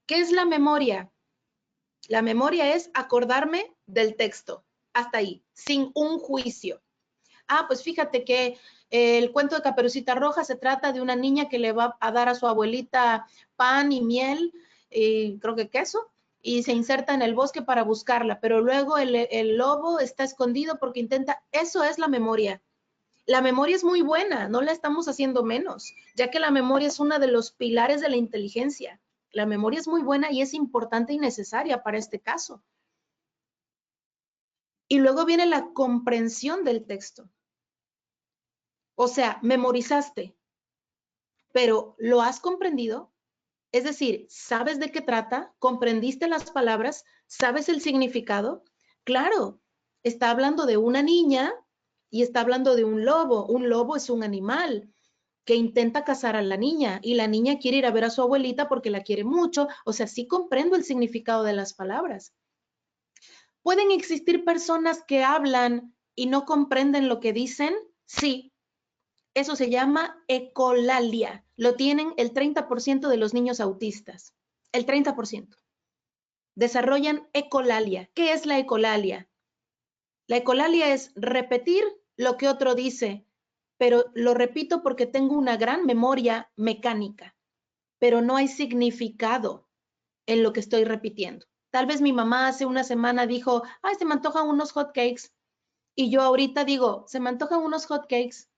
¿Qué es la memoria? La memoria es acordarme del texto, hasta ahí, sin un juicio. Ah, pues fíjate que el cuento de Caperucita Roja se trata de una niña que le va a dar a su abuelita pan y miel, y creo que queso, y se inserta en el bosque para buscarla, pero luego el lobo está escondido porque intenta, eso es la memoria. La memoria es muy buena, no la estamos haciendo menos, ya que la memoria es uno de los pilares de la inteligencia. La memoria es muy buena y es importante y necesaria para este caso. Y luego viene la comprensión del texto. O sea, memorizaste, pero ¿lo has comprendido? Es decir, ¿sabes de qué trata? ¿Comprendiste las palabras? ¿Sabes el significado? Claro, está hablando de una niña y está hablando de un lobo. Un lobo es un animal que intenta cazar a la niña y la niña quiere ir a ver a su abuelita porque la quiere mucho. O sea, sí comprendo el significado de las palabras. ¿Pueden existir personas que hablan y no comprenden lo que dicen? Sí. Eso se llama ecolalia. Lo tienen el 30% de los niños autistas. El 30%. Desarrollan ecolalia. ¿Qué es la ecolalia? La ecolalia es repetir lo que otro dice, pero lo repito porque tengo una gran memoria mecánica, pero no hay significado en lo que estoy repitiendo. Tal vez mi mamá hace una semana dijo, ay, se me antojan unos hot cakes. Y yo ahorita digo, se me antojan unos hot cakes.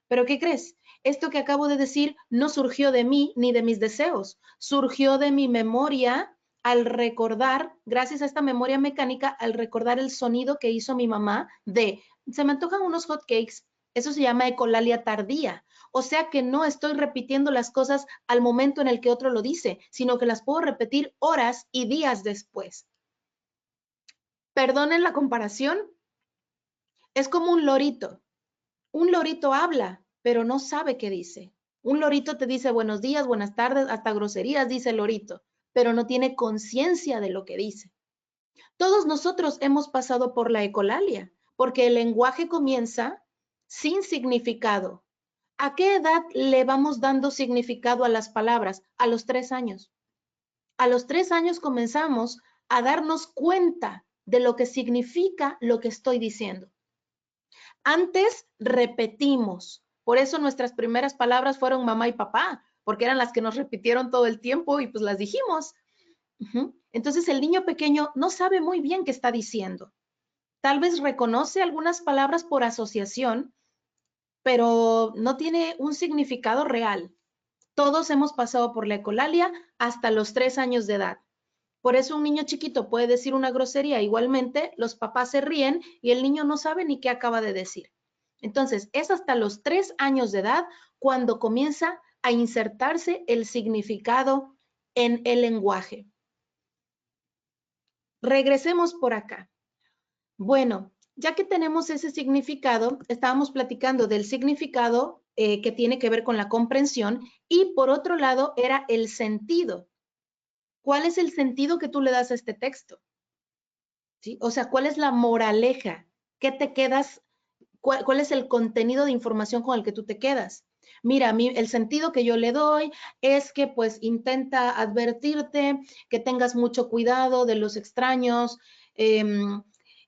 Pero ¿qué crees? Esto que acabo de decir no surgió de mí ni de mis deseos, surgió de mi memoria al recordar, gracias a esta memoria mecánica, al recordar el sonido que hizo mi mamá de, se me antojan unos hot cakes. Eso se llama ecolalia tardía. O sea que no estoy repitiendo las cosas al momento en el que otro lo dice, sino que las puedo repetir horas y días después. Perdonen la comparación, es como un lorito. Un lorito habla, pero no sabe qué dice. Un lorito te dice buenos días, buenas tardes, hasta groserías dice el lorito, pero no tiene conciencia de lo que dice. Todos nosotros hemos pasado por la ecolalia, porque el lenguaje comienza sin significado. ¿A qué edad le vamos dando significado a las palabras? A los 3 años. A los 3 años comenzamos a darnos cuenta de lo que significa lo que estoy diciendo. Antes repetimos, por eso nuestras primeras palabras fueron mamá y papá, porque eran las que nos repitieron todo el tiempo y pues las dijimos. Entonces el niño pequeño no sabe muy bien qué está diciendo. Tal vez reconoce algunas palabras por asociación, pero no tiene un significado real. Todos hemos pasado por la ecolalia hasta los 3 años de edad. Por eso un niño chiquito puede decir una grosería, igualmente los papás se ríen y el niño no sabe ni qué acaba de decir. Entonces, es hasta los 3 años de edad cuando comienza a insertarse el significado en el lenguaje. Regresemos por acá. Bueno, ya que tenemos ese significado, estábamos platicando del significado que tiene que ver con la comprensión y por otro lado era el sentido. ¿Cuál es el sentido que tú le das a este texto? ¿Sí? O sea, ¿cuál es la moraleja? ¿Qué te quedas? ¿Cuál es el contenido de información con el que tú te quedas? Mira, a mí el sentido que yo le doy es que pues intenta advertirte que tengas mucho cuidado de los extraños,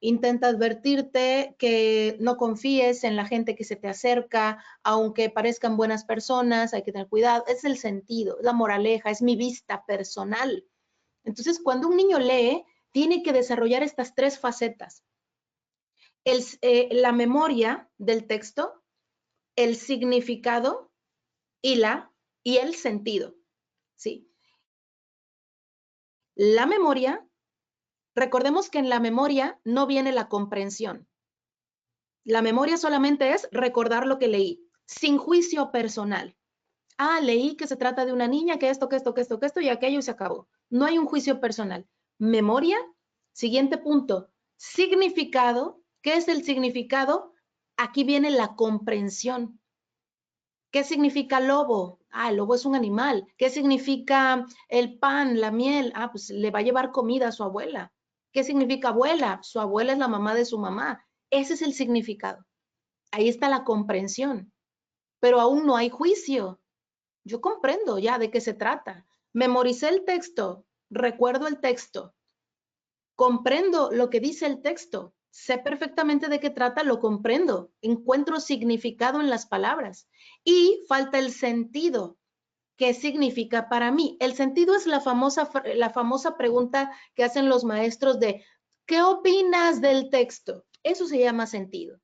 intenta advertirte que no confíes en la gente que se te acerca, aunque parezcan buenas personas, hay que tener cuidado. Es el sentido, la moraleja, es mi vista personal. Entonces, cuando un niño lee, tiene que desarrollar estas 3 facetas. La memoria del texto, el significado y el sentido, ¿sí? La memoria, recordemos que en la memoria no viene la comprensión. La memoria solamente es recordar lo que leí, sin juicio personal. Ah, leí que se trata de una niña, que esto y aquello y se acabó. No hay un juicio personal. Memoria, siguiente punto, significado. ¿Qué es el significado? Aquí viene la comprensión. ¿Qué significa lobo? Ah, el lobo es un animal. ¿Qué significa el pan, la miel? Ah, pues le va a llevar comida a su abuela. ¿Qué significa abuela? Su abuela es la mamá de su mamá. Ese es el significado. Ahí está la comprensión. Pero aún no hay juicio. Yo comprendo ya de qué se trata. Memoricé el texto, recuerdo el texto, comprendo lo que dice el texto, sé perfectamente de qué trata, lo comprendo, encuentro significado en las palabras y falta el sentido. ¿Qué significa para mí? El sentido es la famosa pregunta que hacen los maestros de ¿qué opinas del texto? Eso se llama sentido.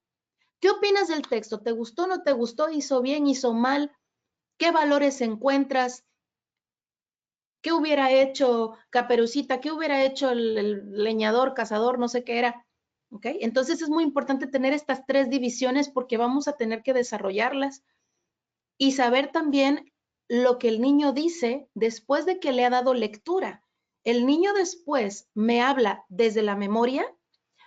¿Qué opinas del texto? ¿Te gustó, no te gustó? ¿Hizo bien, hizo mal? ¿Qué valores encuentras? ¿Qué hubiera hecho Caperucita? ¿Qué hubiera hecho el leñador, cazador, no sé qué era? ¿Ok? Entonces es muy importante tener estas tres divisiones porque vamos a tener que desarrollarlas y saber también lo que el niño dice después de que le ha dado lectura. El niño después me habla desde la memoria,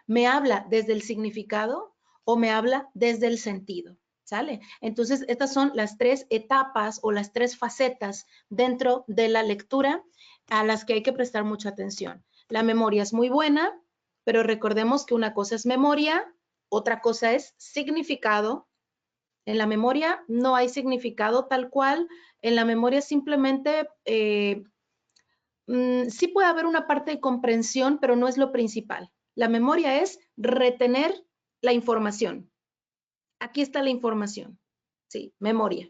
me habla desde el significado o me habla desde el sentido. ¿Sale? Entonces, estas son las tres etapas o las tres facetas dentro de la lectura a las que hay que prestar mucha atención. La memoria es muy buena, pero recordemos que una cosa es memoria, otra cosa es significado. En la memoria no hay significado tal cual, en la memoria simplemente sí puede haber una parte de comprensión, pero no es lo principal. La memoria es retener la información. Aquí está la información, sí, memoria.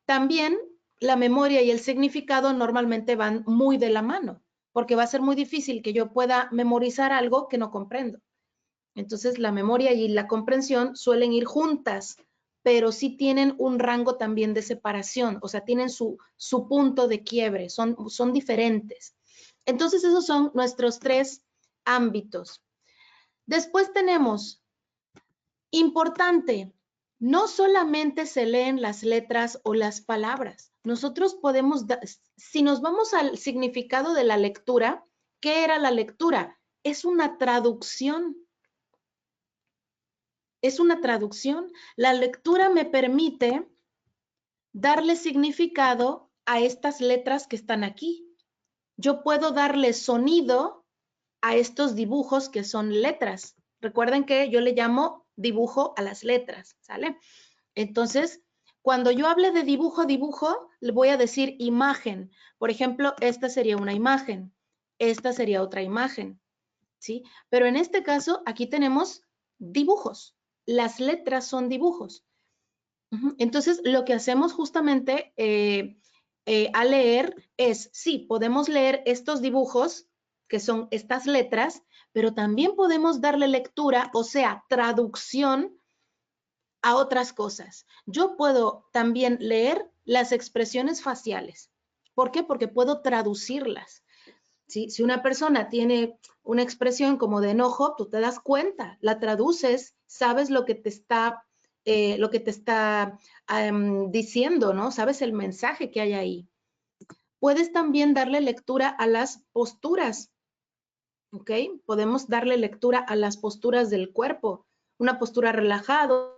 También la memoria y el significado normalmente van muy de la mano, porque va a ser muy difícil que yo pueda memorizar algo que no comprendo. Entonces, la memoria y la comprensión suelen ir juntas, pero sí tienen un rango también de separación, o sea, tienen su punto de quiebre, son diferentes. Entonces, esos son nuestros tres ámbitos. Después tenemos, importante, no solamente se leen las letras o las palabras. Nosotros podemos, si nos vamos al significado de la lectura, ¿qué era la lectura? Es una traducción. Es una traducción. La lectura me permite darle significado a estas letras que están aquí. Yo puedo darle sonido a estos dibujos que son letras. Recuerden que yo le llamo dibujo a las letras, ¿sale? Entonces, cuando yo hable de dibujo, le voy a decir imagen. Por ejemplo, esta sería una imagen, esta sería otra imagen, ¿sí? Pero en este caso, aquí tenemos dibujos. Las letras son dibujos. Entonces, lo que hacemos justamente al leer es, sí, podemos leer estos dibujos, que son estas letras, pero también podemos darle lectura, o sea, traducción a otras cosas. Yo puedo también leer las expresiones faciales. ¿Por qué? Porque puedo traducirlas. ¿Sí? Si una persona tiene una expresión como de enojo, tú te das cuenta, la traduces, sabes lo que te está diciendo, ¿no? Sabes el mensaje que hay ahí. Puedes también darle lectura a las posturas, ¿ok? Podemos darle lectura a las posturas del cuerpo. Una postura relajada,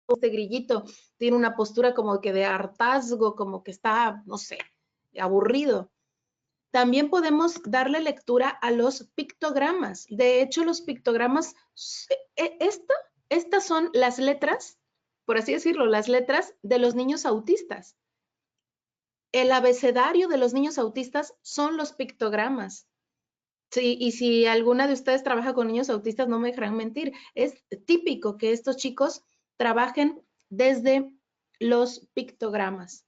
este grillito tiene una postura como que de hartazgo, como que está, no sé, aburrido. También podemos darle lectura a los pictogramas. De hecho, los pictogramas, estas son las letras, por así decirlo, las letras de los niños autistas. El abecedario de los niños autistas son los pictogramas. Sí, y si alguna de ustedes trabaja con niños autistas, no me dejarán mentir. Es típico que estos chicos trabajen desde los pictogramas.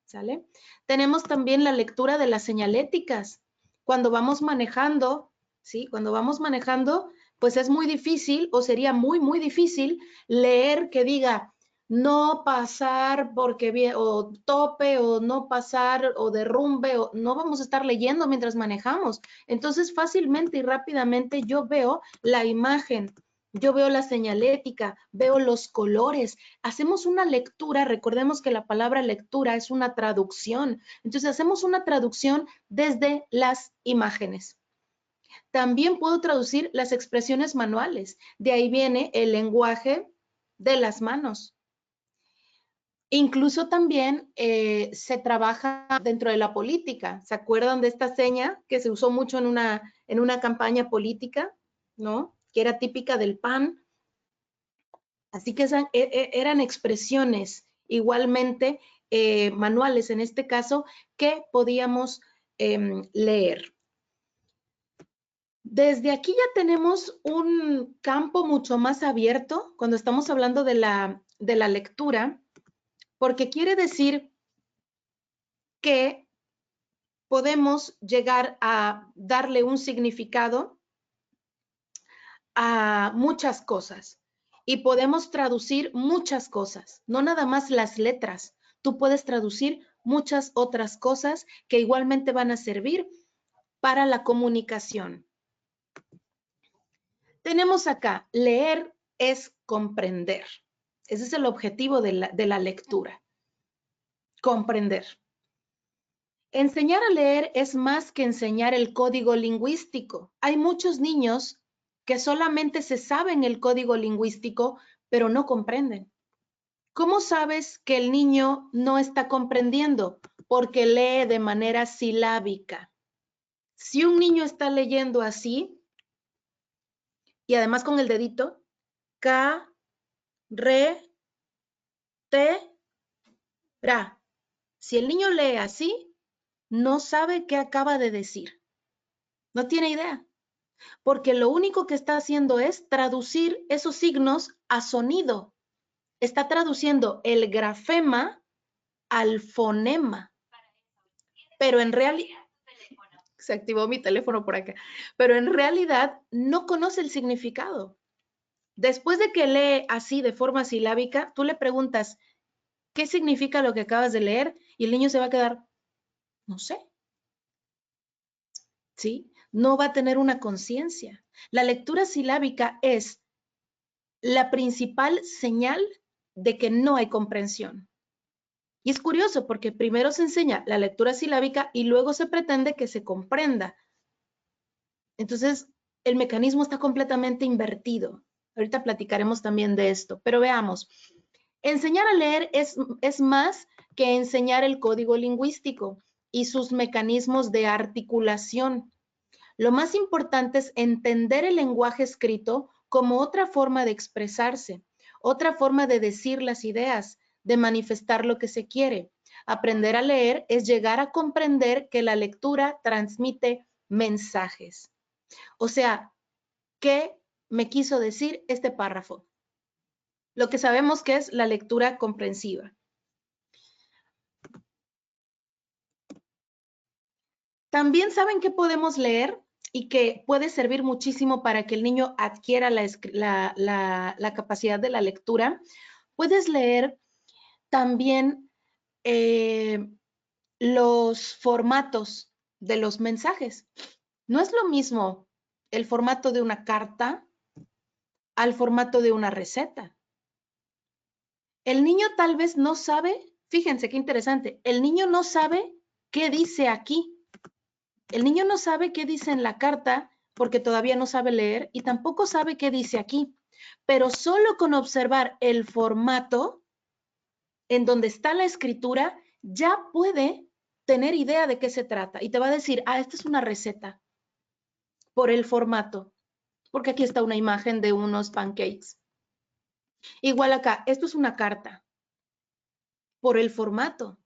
¿Sale? Tenemos también la lectura de las señaléticas. Cuando vamos manejando, ¿sí? Cuando vamos manejando, pues es muy difícil o sería muy, muy difícil leer que diga no pasar porque o tope o no pasar o derrumbe o no vamos a estar leyendo mientras manejamos. Entonces fácilmente y rápidamente yo veo la imagen, yo veo la señalética, veo los colores, hacemos una lectura, recordemos que la palabra lectura es una traducción, entonces hacemos una traducción desde las imágenes. También puedo traducir las expresiones manuales, de ahí viene el lenguaje de las manos. Incluso también se trabaja dentro de la política. ¿Se acuerdan de esta seña que se usó mucho en una campaña política, ¿no? Que era típica del PAN. Así que eran expresiones igualmente manuales en este caso que podíamos leer. Desde aquí ya tenemos un campo mucho más abierto cuando estamos hablando de la lectura, porque quiere decir que podemos llegar a darle un significado a muchas cosas y podemos traducir muchas cosas, no nada más las letras. Tú puedes traducir muchas otras cosas que igualmente van a servir para la comunicación. Tenemos acá, leer es comprender. Ese es el objetivo de la lectura, comprender. Enseñar a leer es más que enseñar el código lingüístico. Hay muchos niños que solamente se saben el código lingüístico, pero no comprenden. ¿Cómo sabes que el niño no está comprendiendo? Porque lee de manera silábica. Si un niño está leyendo así, y además con el dedito, K, re, te, ra. Si el niño lee así, no sabe qué acaba de decir. No tiene idea. Porque lo único que está haciendo es traducir esos signos a sonido. Está traduciendo el grafema al fonema. Pero en realidad, se activó mi teléfono por acá, pero en realidad no conoce el significado. Después de que lee así de forma silábica, tú le preguntas, ¿qué significa lo que acabas de leer? Y el niño se va a quedar, no sé. ¿Sí? No va a tener una conciencia. La lectura silábica es la principal señal de que no hay comprensión. Y es curioso porque primero se enseña la lectura silábica y luego se pretende que se comprenda. Entonces, el mecanismo está completamente invertido. Ahorita platicaremos también de esto, pero veamos. Enseñar a leer es más que enseñar el código lingüístico y sus mecanismos de articulación. Lo más importante es entender el lenguaje escrito como otra forma de expresarse, otra forma de decir las ideas, de manifestar lo que se quiere. Aprender a leer es llegar a comprender que la lectura transmite mensajes. O sea, ¿qué me quiso decir este párrafo? Lo que sabemos que es la lectura comprensiva. También saben que podemos leer y que puede servir muchísimo para que el niño adquiera la capacidad de la lectura. Puedes leer también los formatos de los mensajes. No es lo mismo el formato de una carta al formato de una receta. El niño tal vez no sabe, fíjense qué interesante, el niño no sabe qué dice aquí. El niño no sabe qué dice en la carta porque todavía no sabe leer y tampoco sabe qué dice aquí, pero solo con observar el formato en donde está la escritura ya puede tener idea de qué se trata y te va a decir, esta es una receta por el formato, porque aquí está una imagen de unos pancakes. Igual acá, esto es una carta por el formato.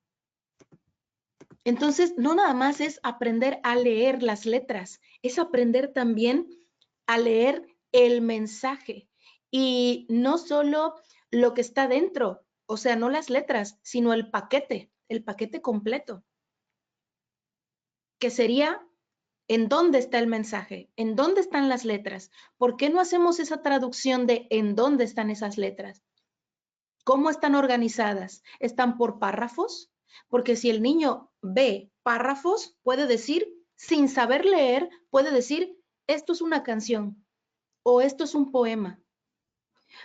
Entonces, no nada más es aprender a leer las letras, es aprender también a leer el mensaje y no solo lo que está dentro, o sea, no las letras, sino el paquete completo, que sería en dónde está el mensaje, en dónde están las letras. ¿Por qué no hacemos esa traducción de en dónde están esas letras? ¿Cómo están organizadas? ¿Están por párrafos? Porque si el niño ve párrafos, puede decir, sin saber leer, puede decir, esto es una canción o esto es un poema.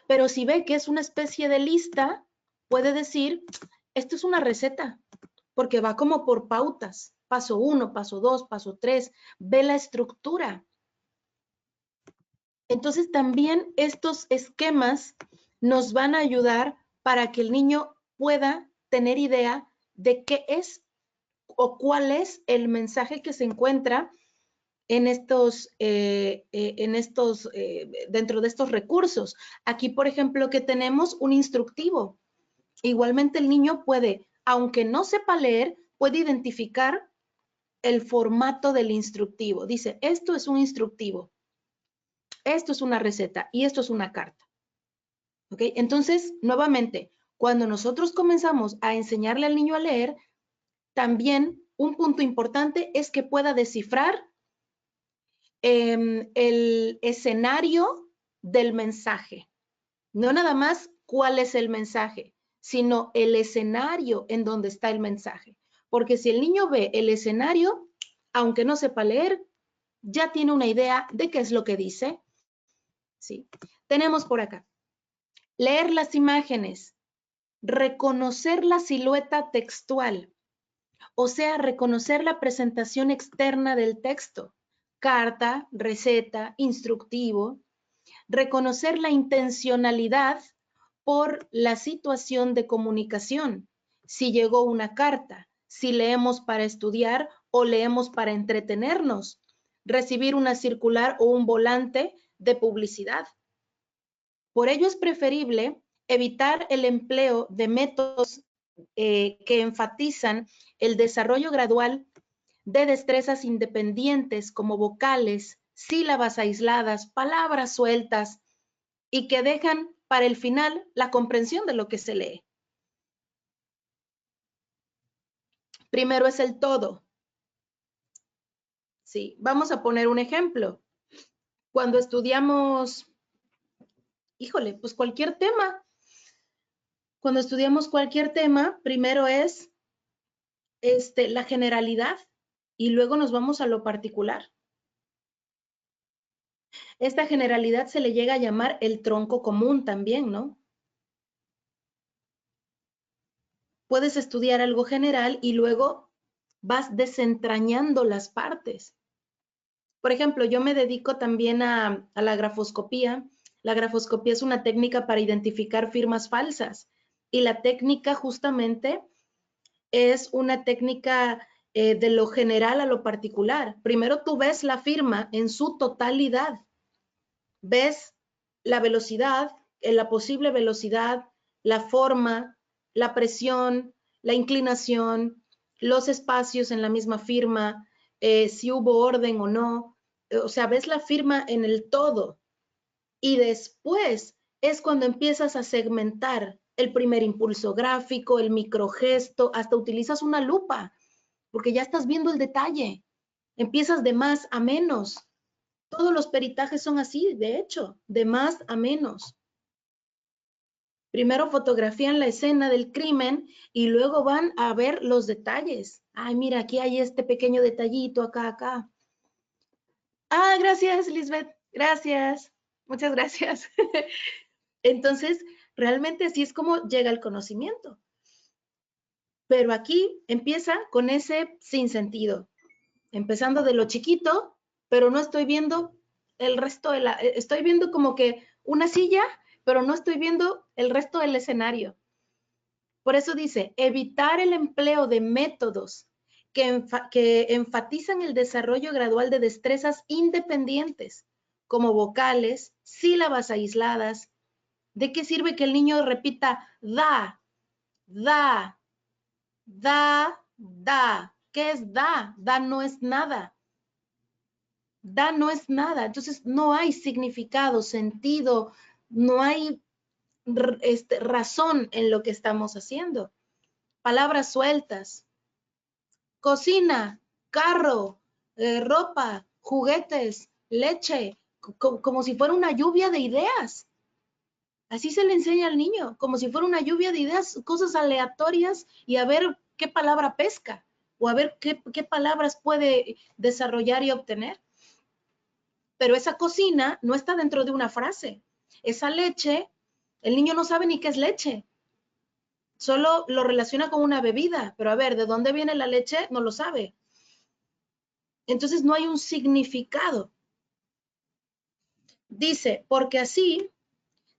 Pero si ve que es una especie de lista, puede decir, esto es una receta, porque va como por pautas. Paso 1, paso 2, paso 3, ve la estructura. Entonces también estos esquemas nos van a ayudar para que el niño pueda tener idea de qué es o cuál es el mensaje que se encuentra dentro de estos recursos. Aquí, por ejemplo, que tenemos un instructivo. Igualmente el niño puede, aunque no sepa leer, puede identificar el formato del instructivo. Dice, esto es un instructivo, esto es una receta y esto es una carta. ¿Ok? Entonces, nuevamente, cuando nosotros comenzamos a enseñarle al niño a leer, también un punto importante es que pueda descifrar el escenario del mensaje. No nada más cuál es el mensaje, sino el escenario en donde está el mensaje. Porque si el niño ve el escenario, aunque no sepa leer, ya tiene una idea de qué es lo que dice. ¿Sí? Tenemos por acá, leer las imágenes, reconocer la silueta textual, o sea, reconocer la presentación externa del texto, carta, receta, instructivo, reconocer la intencionalidad por la situación de comunicación, si llegó una carta, si leemos para estudiar o leemos para entretenernos, recibir una circular o un volante de publicidad. Por ello es preferible evitar el empleo de métodos que enfatizan el desarrollo gradual de destrezas independientes como vocales, sílabas aisladas, palabras sueltas y que dejan para el final la comprensión de lo que se lee. Primero es el todo. Sí, vamos a poner un ejemplo. Cuando estudiamos, híjole, pues cualquier tema. Cuando estudiamos cualquier tema, primero es la generalidad y luego nos vamos a lo particular. Esta generalidad se le llega a llamar el tronco común también, ¿no? Puedes estudiar algo general y luego vas desentrañando las partes. Por ejemplo, yo me dedico también a la grafoscopía. La grafoscopía es una técnica para identificar firmas falsas y la técnica justamente es una técnica de lo general a lo particular. Primero tú ves la firma en su totalidad, ves la velocidad, la posible velocidad, la forma, la presión, la inclinación, los espacios en la misma firma, si hubo orden o no. O sea, ves la firma en el todo y después es cuando empiezas a segmentar el primer impulso gráfico, el microgesto, hasta utilizas una lupa, porque ya estás viendo el detalle. Empiezas de más a menos. Todos los peritajes son así, de hecho, de más a menos. Primero fotografían la escena del crimen y luego van a ver los detalles. Ay, mira, aquí hay este pequeño detallito, acá. Ah, gracias, Lisbeth. Gracias. Muchas gracias. Entonces, realmente así es como llega el conocimiento. Pero aquí empieza con ese sinsentido, empezando de lo chiquito, pero no estoy viendo el resto de estoy viendo como que una silla, pero no estoy viendo el resto del escenario. Por eso dice, evitar el empleo de métodos que enfatizan el desarrollo gradual de destrezas independientes, como vocales, sílabas aisladas. ¿De qué sirve que el niño repita da, da, da, da? ¿Qué es da? Da no es nada. Da no es nada. Entonces no hay significado, sentido, no hay razón en lo que estamos haciendo. Palabras sueltas. Cocina, carro, ropa, juguetes, leche, como si fuera una lluvia de ideas. Así se le enseña al niño, como si fuera una lluvia de ideas, cosas aleatorias y a ver qué palabra pesca o a ver qué palabras puede desarrollar y obtener. Pero esa cocina no está dentro de una frase. Esa leche, el niño no sabe ni qué es leche. Solo lo relaciona con una bebida, pero a ver, ¿de dónde viene la leche? No lo sabe. Entonces no hay un significado. Dice, porque así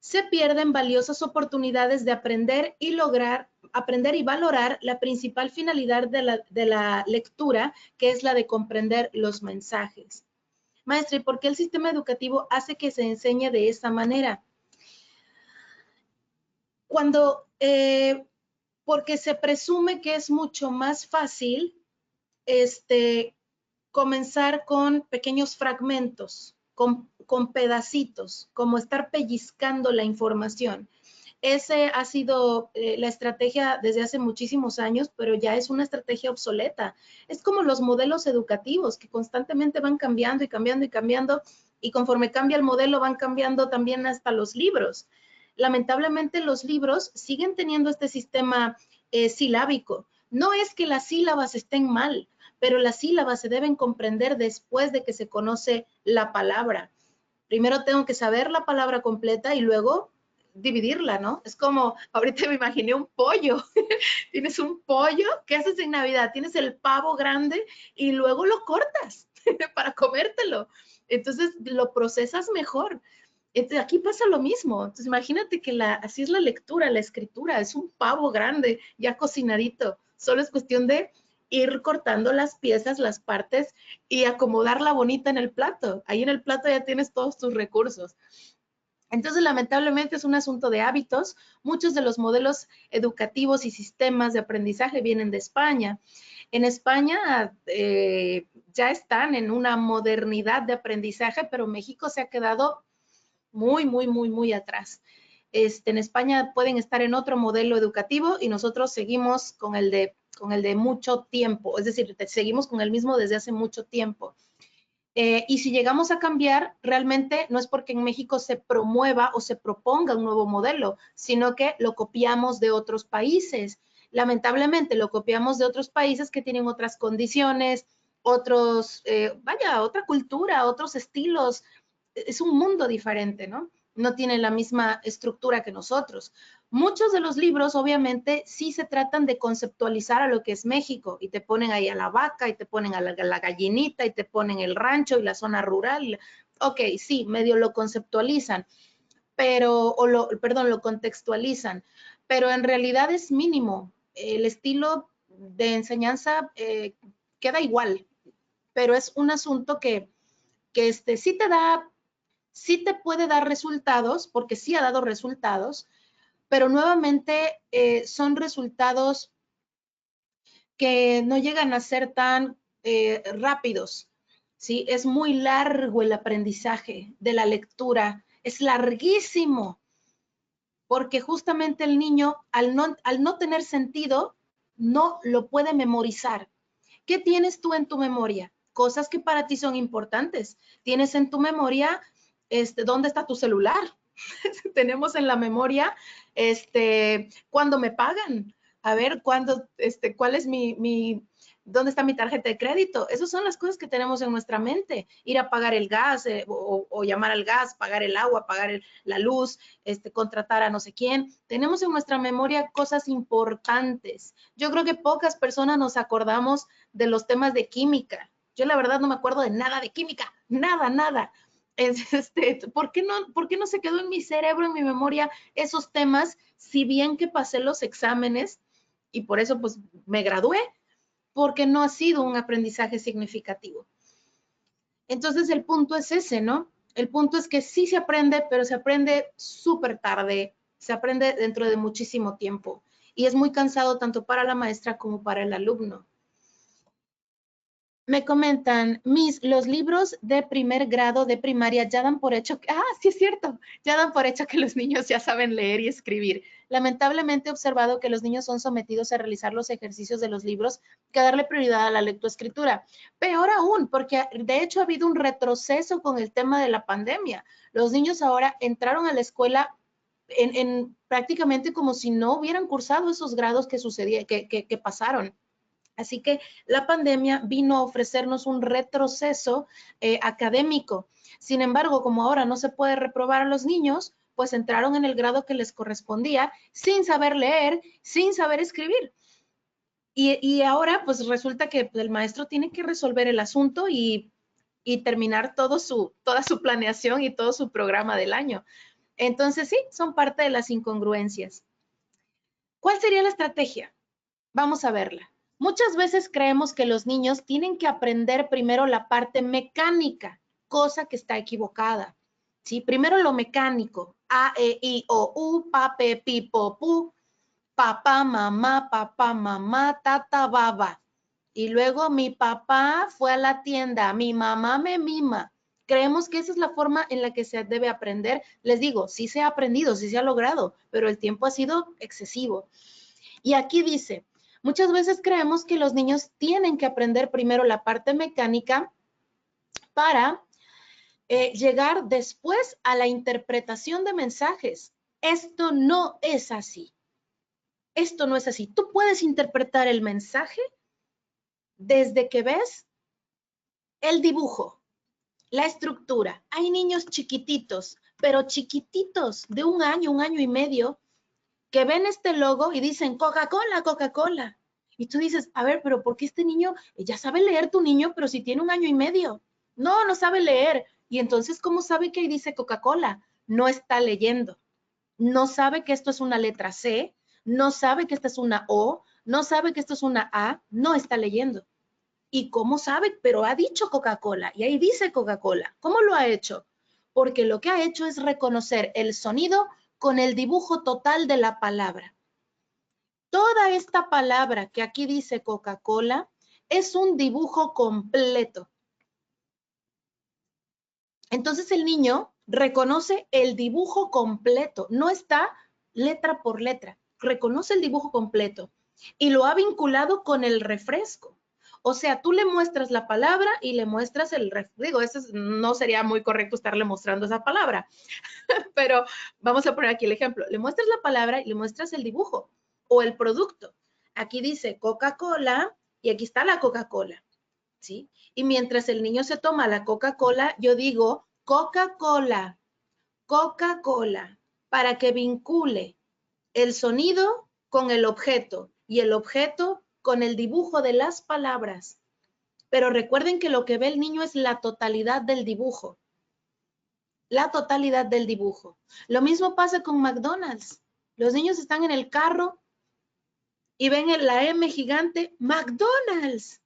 se pierden valiosas oportunidades de aprender y lograr aprender y valorar la principal finalidad de la lectura, que es la de comprender los mensajes. Maestra, ¿y por qué el sistema educativo hace que se enseñe de esa manera? Porque se presume que es mucho más fácil comenzar con pequeños fragmentos, con pedacitos, como estar pellizcando la información. Ese ha sido la estrategia desde hace muchísimos años, pero ya es una estrategia obsoleta. Es como los modelos educativos que constantemente van cambiando y cambiando y cambiando, y conforme cambia el modelo van cambiando también hasta los libros. Lamentablemente los libros siguen teniendo este sistema silábico. No es que las sílabas estén mal, pero las sílabas se deben comprender después de que se conoce la palabra. Primero tengo que saber la palabra completa y luego dividirla, ¿no? Es como, ahorita me imaginé un pollo. Tienes un pollo, ¿qué haces en Navidad? Tienes el pavo grande y luego lo cortas para comértelo. Entonces lo procesas mejor. Entonces, aquí pasa lo mismo. Entonces, imagínate que así es la lectura, la escritura. Es un pavo grande, ya cocinadito. Solo es cuestión de ir cortando las piezas, las partes y acomodarla bonita en el plato. Ahí en el plato ya tienes todos tus recursos. Entonces, lamentablemente es un asunto de hábitos. Muchos de los modelos educativos y sistemas de aprendizaje vienen de España. En España ya están en una modernidad de aprendizaje, pero México se ha quedado muy atrás. En España pueden estar en otro modelo educativo y nosotros seguimos con el de mucho tiempo, es decir, seguimos con el mismo desde hace mucho tiempo. Y si llegamos a cambiar, realmente no es porque en México se promueva o se proponga un nuevo modelo, sino que lo copiamos de otros países. Lamentablemente lo copiamos de otros países que tienen otras condiciones, otra cultura, otros estilos. Es un mundo diferente, ¿no? No tiene la misma estructura que nosotros. Muchos de los libros, obviamente, sí se tratan de conceptualizar a lo que es México y te ponen ahí a la vaca y te ponen a la gallinita y te ponen el rancho y la zona rural. Ok, sí, medio lo conceptualizan, lo contextualizan, pero en realidad es mínimo. El estilo de enseñanza queda igual, pero es un asunto que sí te puede dar resultados, porque sí ha dado resultados, pero nuevamente son resultados que no llegan a ser tan rápidos, ¿sí? Es muy largo el aprendizaje de la lectura, es larguísimo, porque justamente el niño, al no tener sentido, no lo puede memorizar. ¿Qué tienes tú en tu memoria? Cosas que para ti son importantes. Tienes en tu memoria, ¿dónde está tu celular? Tenemos en la memoria, cuándo me pagan, a ver, cuál es dónde está mi tarjeta de crédito. Esas son las cosas que tenemos en nuestra mente. Ir a pagar el gas o llamar al gas, pagar el agua, pagar la luz, contratar a no sé quién. Tenemos en nuestra memoria cosas importantes. Yo creo que pocas personas nos acordamos de los temas de química. Yo la verdad no me acuerdo de nada de química, nada. ¿Por qué no se quedó en mi cerebro, en mi memoria, esos temas, si bien que pasé los exámenes y por eso pues me gradué? Porque no ha sido un aprendizaje significativo. Entonces el punto es ese, ¿no? El punto es que sí se aprende, pero se aprende súper tarde, se aprende dentro de muchísimo tiempo y es muy cansado tanto para la maestra como para el alumno. Me comentan, los libros de primer grado de primaria ya dan por hecho que, sí es cierto, ya dan por hecho que los niños ya saben leer y escribir. Lamentablemente he observado que los niños son sometidos a realizar los ejercicios de los libros que darle prioridad a la lectoescritura. Peor aún, porque de hecho ha habido un retroceso con el tema de la pandemia. Los niños ahora entraron a la escuela prácticamente como si no hubieran cursado esos grados que pasaron. Así que la pandemia vino a ofrecernos un retroceso académico. Sin embargo, como ahora no se puede reprobar a los niños, pues entraron en el grado que les correspondía sin saber leer, sin saber escribir. Y ahora pues resulta que el maestro tiene que resolver el asunto y terminar toda su planeación y todo su programa del año. Entonces sí, son parte de las incongruencias. ¿Cuál sería la estrategia? Vamos a verla. Muchas veces creemos que los niños tienen que aprender primero la parte mecánica, cosa que está equivocada. ¿Sí? Primero lo mecánico, A, E, I, O, U, pa, pe, pi, po, pu, papá, mamá, tata, baba. Y luego mi papá fue a la tienda, mi mamá me mima. Creemos que esa es la forma en la que se debe aprender. Les digo, sí se ha aprendido, sí se ha logrado, pero el tiempo ha sido excesivo. Y aquí dice, muchas veces creemos que los niños tienen que aprender primero la parte mecánica para llegar después a la interpretación de mensajes. Esto no es así. Esto no es así. Tú puedes interpretar el mensaje desde que ves el dibujo, la estructura. Hay niños chiquititos, pero chiquititos de un año y medio, que ven este logo y dicen Coca-Cola, Coca-Cola. Y tú dices, a ver, pero ¿por qué este niño ya sabe leer tu niño, pero si tiene un año y medio? No, no sabe leer. Y entonces, ¿cómo sabe que ahí dice Coca-Cola? No está leyendo. No sabe que esto es una letra C, no sabe que esta es una O, no sabe que esto es una A, no está leyendo. ¿Y cómo sabe? Pero ha dicho Coca-Cola y ahí dice Coca-Cola. ¿Cómo lo ha hecho? Porque lo que ha hecho es reconocer el sonido con el dibujo total de la palabra. Toda esta palabra que aquí dice Coca-Cola es un dibujo completo. Entonces el niño reconoce el dibujo completo, no está letra por letra, reconoce el dibujo completo y lo ha vinculado con el refresco. O sea, tú le muestras la palabra y le muestras el refresco. Digo, no sería muy correcto estarle mostrando esa palabra, pero vamos a poner aquí el ejemplo. Le muestras la palabra y le muestras el dibujo o el producto. Aquí dice Coca-Cola y aquí está la Coca-Cola, ¿sí? Y mientras el niño se toma la Coca-Cola, yo digo Coca-Cola, Coca-Cola, para que vincule el sonido con el objeto y el objeto con el dibujo de las palabras. Pero recuerden que lo que ve el niño es la totalidad del dibujo. La totalidad del dibujo. Lo mismo pasa con McDonald's. Los niños están en el carro y ven la M gigante, McDonald's.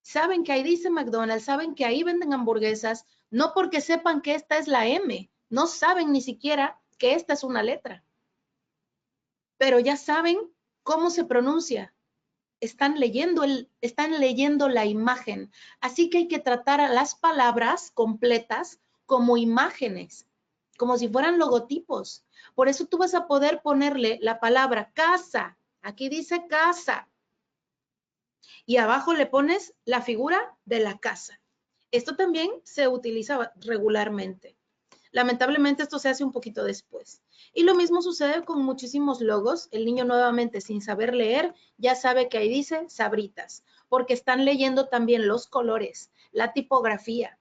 Saben que ahí dice McDonald's, saben que ahí venden hamburguesas, no porque sepan que esta es la M, no saben ni siquiera que esta es una letra, pero ya saben cómo se pronuncia. Están leyendo la imagen. Así que hay que tratar a las palabras completas como imágenes, como si fueran logotipos. Por eso tú vas a poder ponerle la palabra casa. Aquí dice casa. Y abajo le pones la figura de la casa. Esto también se utiliza regularmente. Lamentablemente esto se hace un poquito después. Y lo mismo sucede con muchísimos logos. El niño nuevamente sin saber leer ya sabe que ahí dice Sabritas, porque están leyendo también los colores, la tipografía.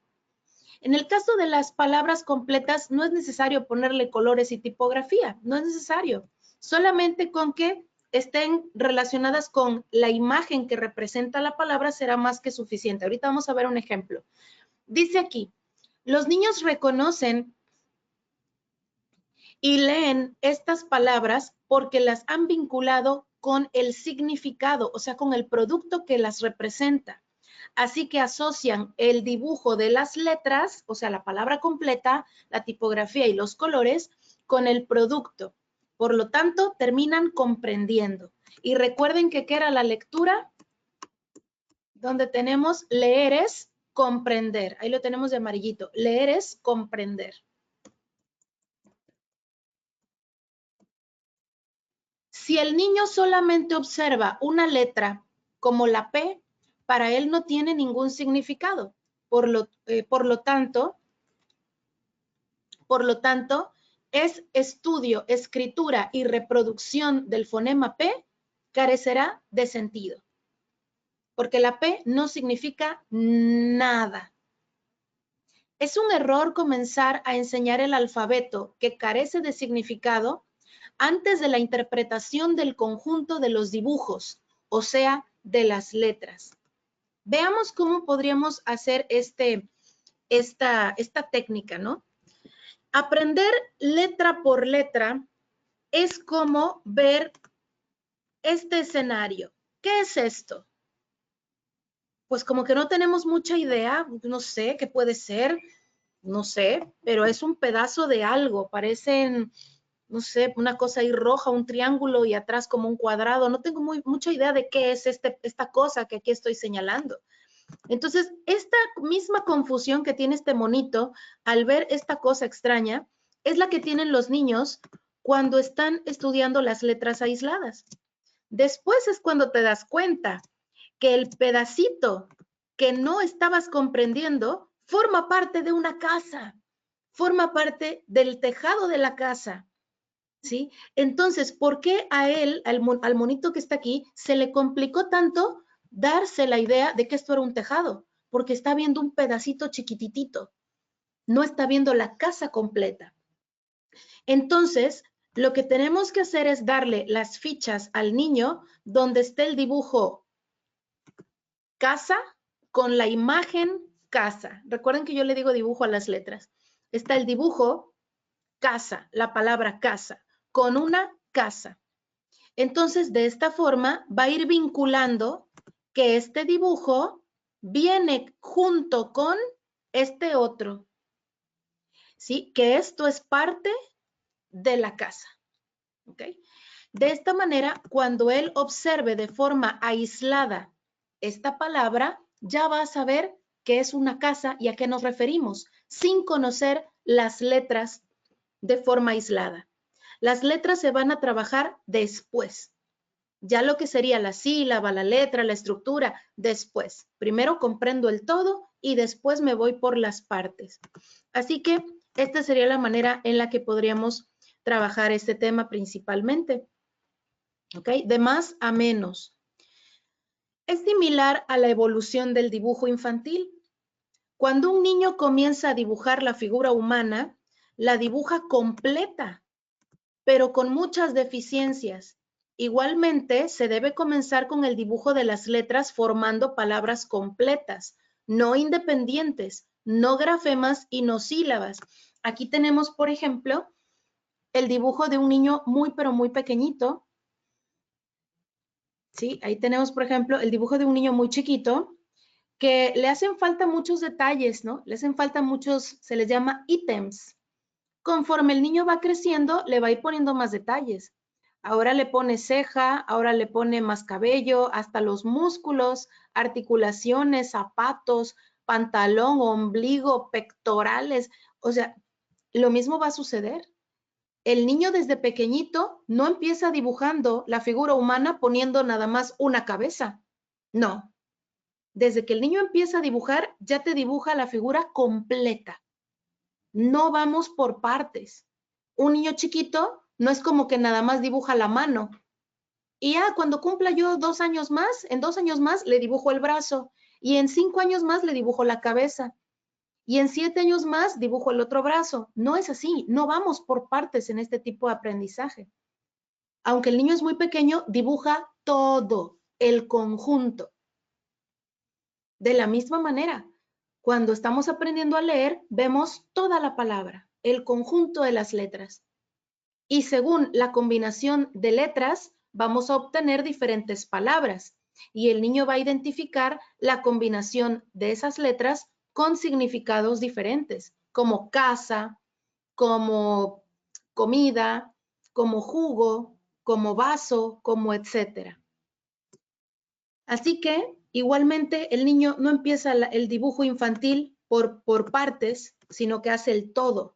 En el caso de las palabras completas no es necesario ponerle colores y tipografía, no es necesario. Solamente con que estén relacionadas con la imagen que representa la palabra será más que suficiente. Ahorita vamos a ver un ejemplo. Dice aquí, los niños reconocen y leen estas palabras porque las han vinculado con el significado, o sea, con el producto que las representa. Así que asocian el dibujo de las letras, o sea, la palabra completa, la tipografía y los colores, con el producto. Por lo tanto, terminan comprendiendo. Y recuerden que ¿qué era la lectura? Donde tenemos leer es comprender. Ahí lo tenemos de amarillito. Leer es comprender. Si el niño solamente observa una letra como la P, para él no tiene ningún significado. Por lo tanto, es estudio, escritura y reproducción del fonema P carecerá de sentido. Porque la P no significa nada. Es un error comenzar a enseñar el alfabeto que carece de significado antes de la interpretación del conjunto de los dibujos, o sea, de las letras. Veamos cómo podríamos hacer esta técnica, ¿no? Aprender letra por letra es como ver este escenario. ¿Qué es esto? Pues como que no tenemos mucha idea, no sé qué puede ser, no sé, pero es un pedazo de algo, parecen, no sé, una cosa ahí roja, un triángulo y atrás como un cuadrado. No tengo mucha idea de qué es esta cosa que aquí estoy señalando. Entonces, esta misma confusión que tiene este monito al ver esta cosa extraña es la que tienen los niños cuando están estudiando las letras aisladas. Después es cuando te das cuenta que el pedacito que no estabas comprendiendo forma parte de una casa, forma parte del tejado de la casa, ¿sí? Entonces, ¿por qué a él, al monito que está aquí, se le complicó tanto darse la idea de que esto era un tejado? Porque está viendo un pedacito chiquititito, no está viendo la casa completa. Entonces, lo que tenemos que hacer es darle las fichas al niño donde esté el dibujo casa con la imagen casa. Recuerden que yo le digo dibujo a las letras. Está el dibujo casa, la palabra casa, con una casa. Entonces, de esta forma va a ir vinculando que este dibujo viene junto con este otro, ¿sí? Que esto es parte de la casa, ¿ok? De esta manera, cuando él observe de forma aislada esta palabra, ya va a saber qué es una casa y a qué nos referimos, sin conocer las letras de forma aislada. Las letras se van a trabajar después. Ya lo que sería la sílaba, la letra, la estructura, después. Primero comprendo el todo y después me voy por las partes. Así que esta sería la manera en la que podríamos trabajar este tema principalmente. ¿Ok? De más a menos. Es similar a la evolución del dibujo infantil. Cuando un niño comienza a dibujar la figura humana, la dibuja completa, pero con muchas deficiencias. Igualmente, se debe comenzar con el dibujo de las letras formando palabras completas, no independientes, no grafemas y no sílabas. Aquí tenemos, por ejemplo, el dibujo de un niño muy, pero muy pequeñito. ¿Sí? Ahí tenemos, por ejemplo, el dibujo de un niño muy chiquito que le hacen falta muchos detalles, ¿no? Le hacen falta muchos, se les llama ítems. Conforme el niño va creciendo, le va a ir poniendo más detalles. Ahora le pone ceja, ahora le pone más cabello, hasta los músculos, articulaciones, zapatos, pantalón, ombligo, pectorales. O sea, lo mismo va a suceder. El niño desde pequeñito no empieza dibujando la figura humana poniendo nada más una cabeza. No. Desde que el niño empieza a dibujar, ya te dibuja la figura completa. No vamos por partes. Un niño chiquito no es como que nada más dibuja la mano. Y ya cuando cumpla yo 2 años más, en 2 años más le dibujo el brazo. Y en 5 años más le dibujo la cabeza. Y en 7 años más dibujo el otro brazo. No es así, no vamos por partes en este tipo de aprendizaje. Aunque el niño es muy pequeño, dibuja todo, el conjunto. De la misma manera, cuando estamos aprendiendo a leer, vemos toda la palabra, el conjunto de las letras. Y según la combinación de letras, vamos a obtener diferentes palabras. Y el niño va a identificar la combinación de esas letras con significados diferentes, como casa, como comida, como jugo, como vaso, como etcétera. Así que igualmente el niño no empieza el dibujo infantil por partes, sino que hace el todo.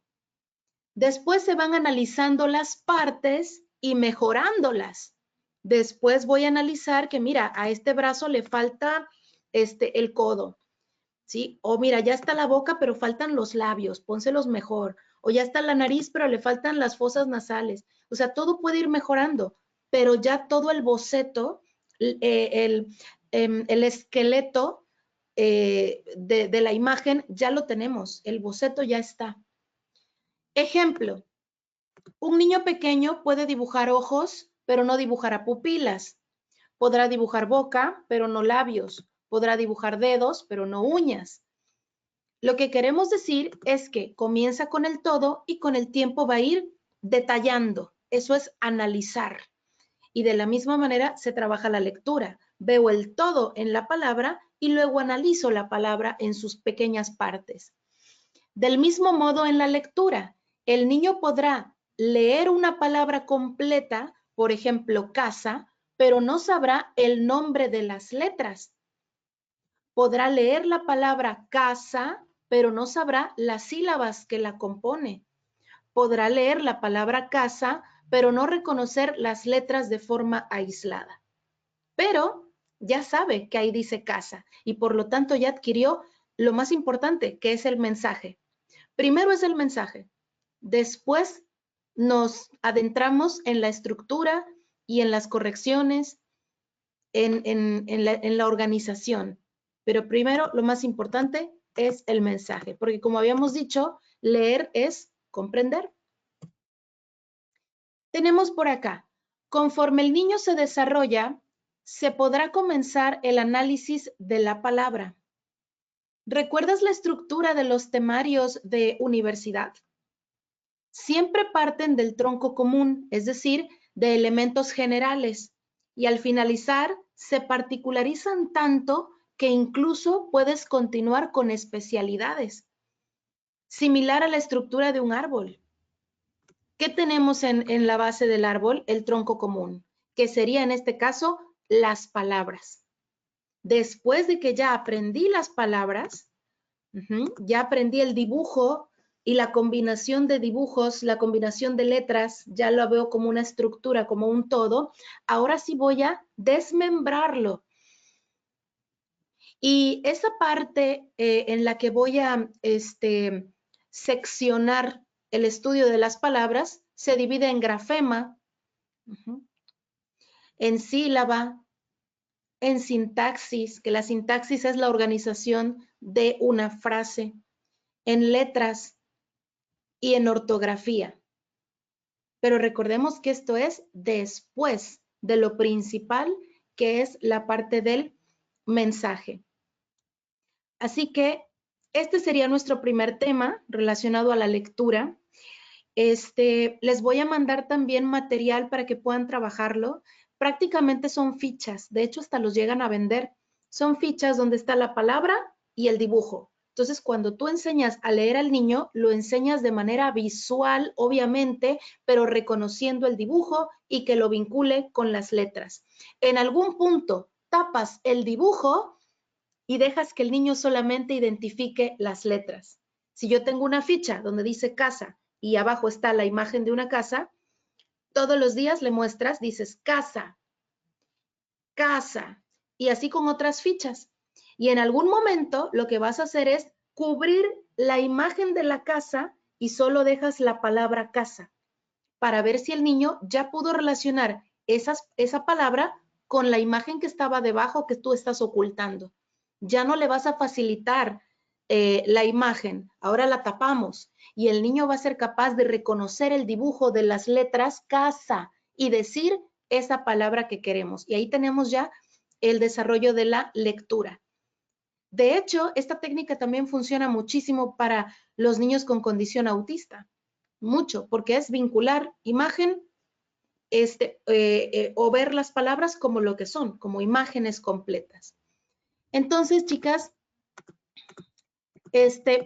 Después se van analizando las partes y mejorándolas. Después voy a analizar que mira, a este brazo le falta el codo, ¿sí? O mira, ya está la boca, pero faltan los labios, pónselos mejor. O ya está la nariz, pero le faltan las fosas nasales. O sea, todo puede ir mejorando, pero ya todo el boceto, el esqueleto de la imagen ya lo tenemos, el boceto ya está. Ejemplo, un niño pequeño puede dibujar ojos, pero no dibujará pupilas. Podrá dibujar boca, pero no labios. Podrá dibujar dedos, pero no uñas. Lo que queremos decir es que comienza con el todo y con el tiempo va a ir detallando. Eso es analizar. Y de la misma manera se trabaja la lectura. Veo el todo en la palabra y luego analizo la palabra en sus pequeñas partes. Del mismo modo en la lectura, el niño podrá leer una palabra completa, por ejemplo, casa, pero no sabrá el nombre de las letras. Podrá leer la palabra casa, pero no sabrá las sílabas que la compone. Podrá leer la palabra casa, pero no reconocer las letras de forma aislada. Pero ya sabe que ahí dice casa y por lo tanto ya adquirió lo más importante, que es el mensaje. Primero es el mensaje, después nos adentramos en la estructura y en las correcciones, en la organización. Pero primero, lo más importante es el mensaje, porque como habíamos dicho, leer es comprender. Tenemos por acá, conforme el niño se desarrolla, se podrá comenzar el análisis de la palabra. ¿Recuerdas la estructura de los temarios de universidad? Siempre parten del tronco común, es decir, de elementos generales, y al finalizar se particularizan tanto que incluso puedes continuar con especialidades. Similar a la estructura de un árbol. ¿Qué tenemos en la base del árbol? El tronco común, que sería en este caso las palabras. Después de que ya aprendí las palabras, ya aprendí el dibujo y la combinación de dibujos, la combinación de letras, ya lo veo como una estructura, como un todo. Ahora sí voy a desmembrarlo. Y esa parte en la que voy a seccionar el estudio de las palabras se divide en grafema, en sílaba, en sintaxis, que la sintaxis es la organización de una frase, en letras y en ortografía. Pero recordemos que esto es después de lo principal, que es la parte del mensaje. Así que este sería nuestro primer tema relacionado a la lectura. Les voy a mandar también material para que puedan trabajarlo. Prácticamente son fichas, de hecho hasta los llegan a vender. Son fichas donde está la palabra y el dibujo. Entonces, cuando tú enseñas a leer al niño, lo enseñas de manera visual, obviamente, pero reconociendo el dibujo y que lo vincule con las letras. En algún punto tapas el dibujo y dejas que el niño solamente identifique las letras. Si yo tengo una ficha donde dice casa y abajo está la imagen de una casa, todos los días le muestras, dices casa, casa, y así con otras fichas. Y en algún momento lo que vas a hacer es cubrir la imagen de la casa y solo dejas la palabra casa para ver si el niño ya pudo relacionar esa palabra con la imagen que estaba debajo que tú estás ocultando. Ya no le vas a facilitar la imagen, ahora la tapamos y el niño va a ser capaz de reconocer el dibujo de las letras casa y decir esa palabra que queremos. Y ahí tenemos ya el desarrollo de la lectura. De hecho, esta técnica también funciona muchísimo para los niños con condición autista. Mucho, porque es vincular imagen o ver las palabras como lo que son, como imágenes completas. Entonces, chicas,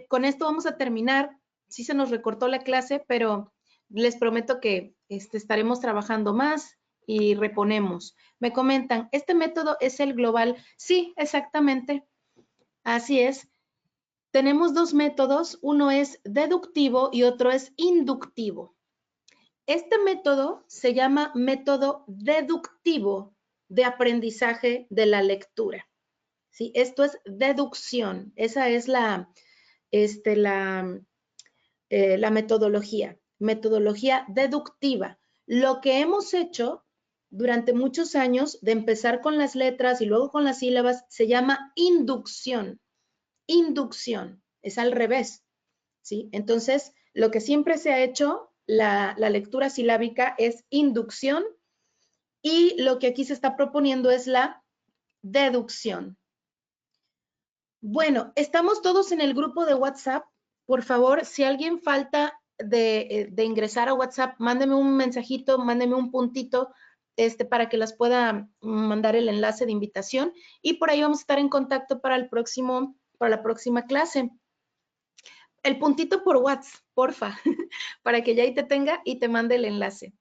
con esto vamos a terminar. Sí se nos recortó la clase, pero les prometo que estaremos trabajando más y reponemos. Me comentan, ¿este método es el global? Sí, exactamente. Así es. Tenemos dos métodos, uno es deductivo y otro es inductivo. Este método se llama método deductivo de aprendizaje de la lectura. ¿Sí? Esto es deducción, esa es la metodología deductiva. Lo que hemos hecho durante muchos años de empezar con las letras y luego con las sílabas se llama inducción. Inducción, es al revés, ¿sí? Entonces, lo que siempre se ha hecho, la lectura silábica es inducción y lo que aquí se está proponiendo es la deducción. Bueno, estamos todos en el grupo de WhatsApp. Por favor, si alguien falta de ingresar a WhatsApp, mándeme un mensajito, mándeme un puntito para que las pueda mandar el enlace de invitación y por ahí vamos a estar en contacto para la próxima clase. El puntito por WhatsApp, porfa, para que ya ahí te tenga y te mande el enlace.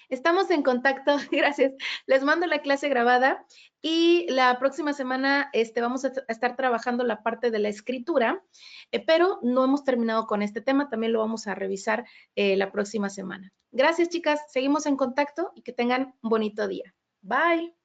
Estamos en contacto, gracias. Les mando la clase grabada y la próxima semana vamos a estar trabajando la parte de la escritura, pero no hemos terminado con este tema, también lo vamos a revisar la próxima semana. Gracias, chicas, seguimos en contacto y que tengan un bonito día. Bye.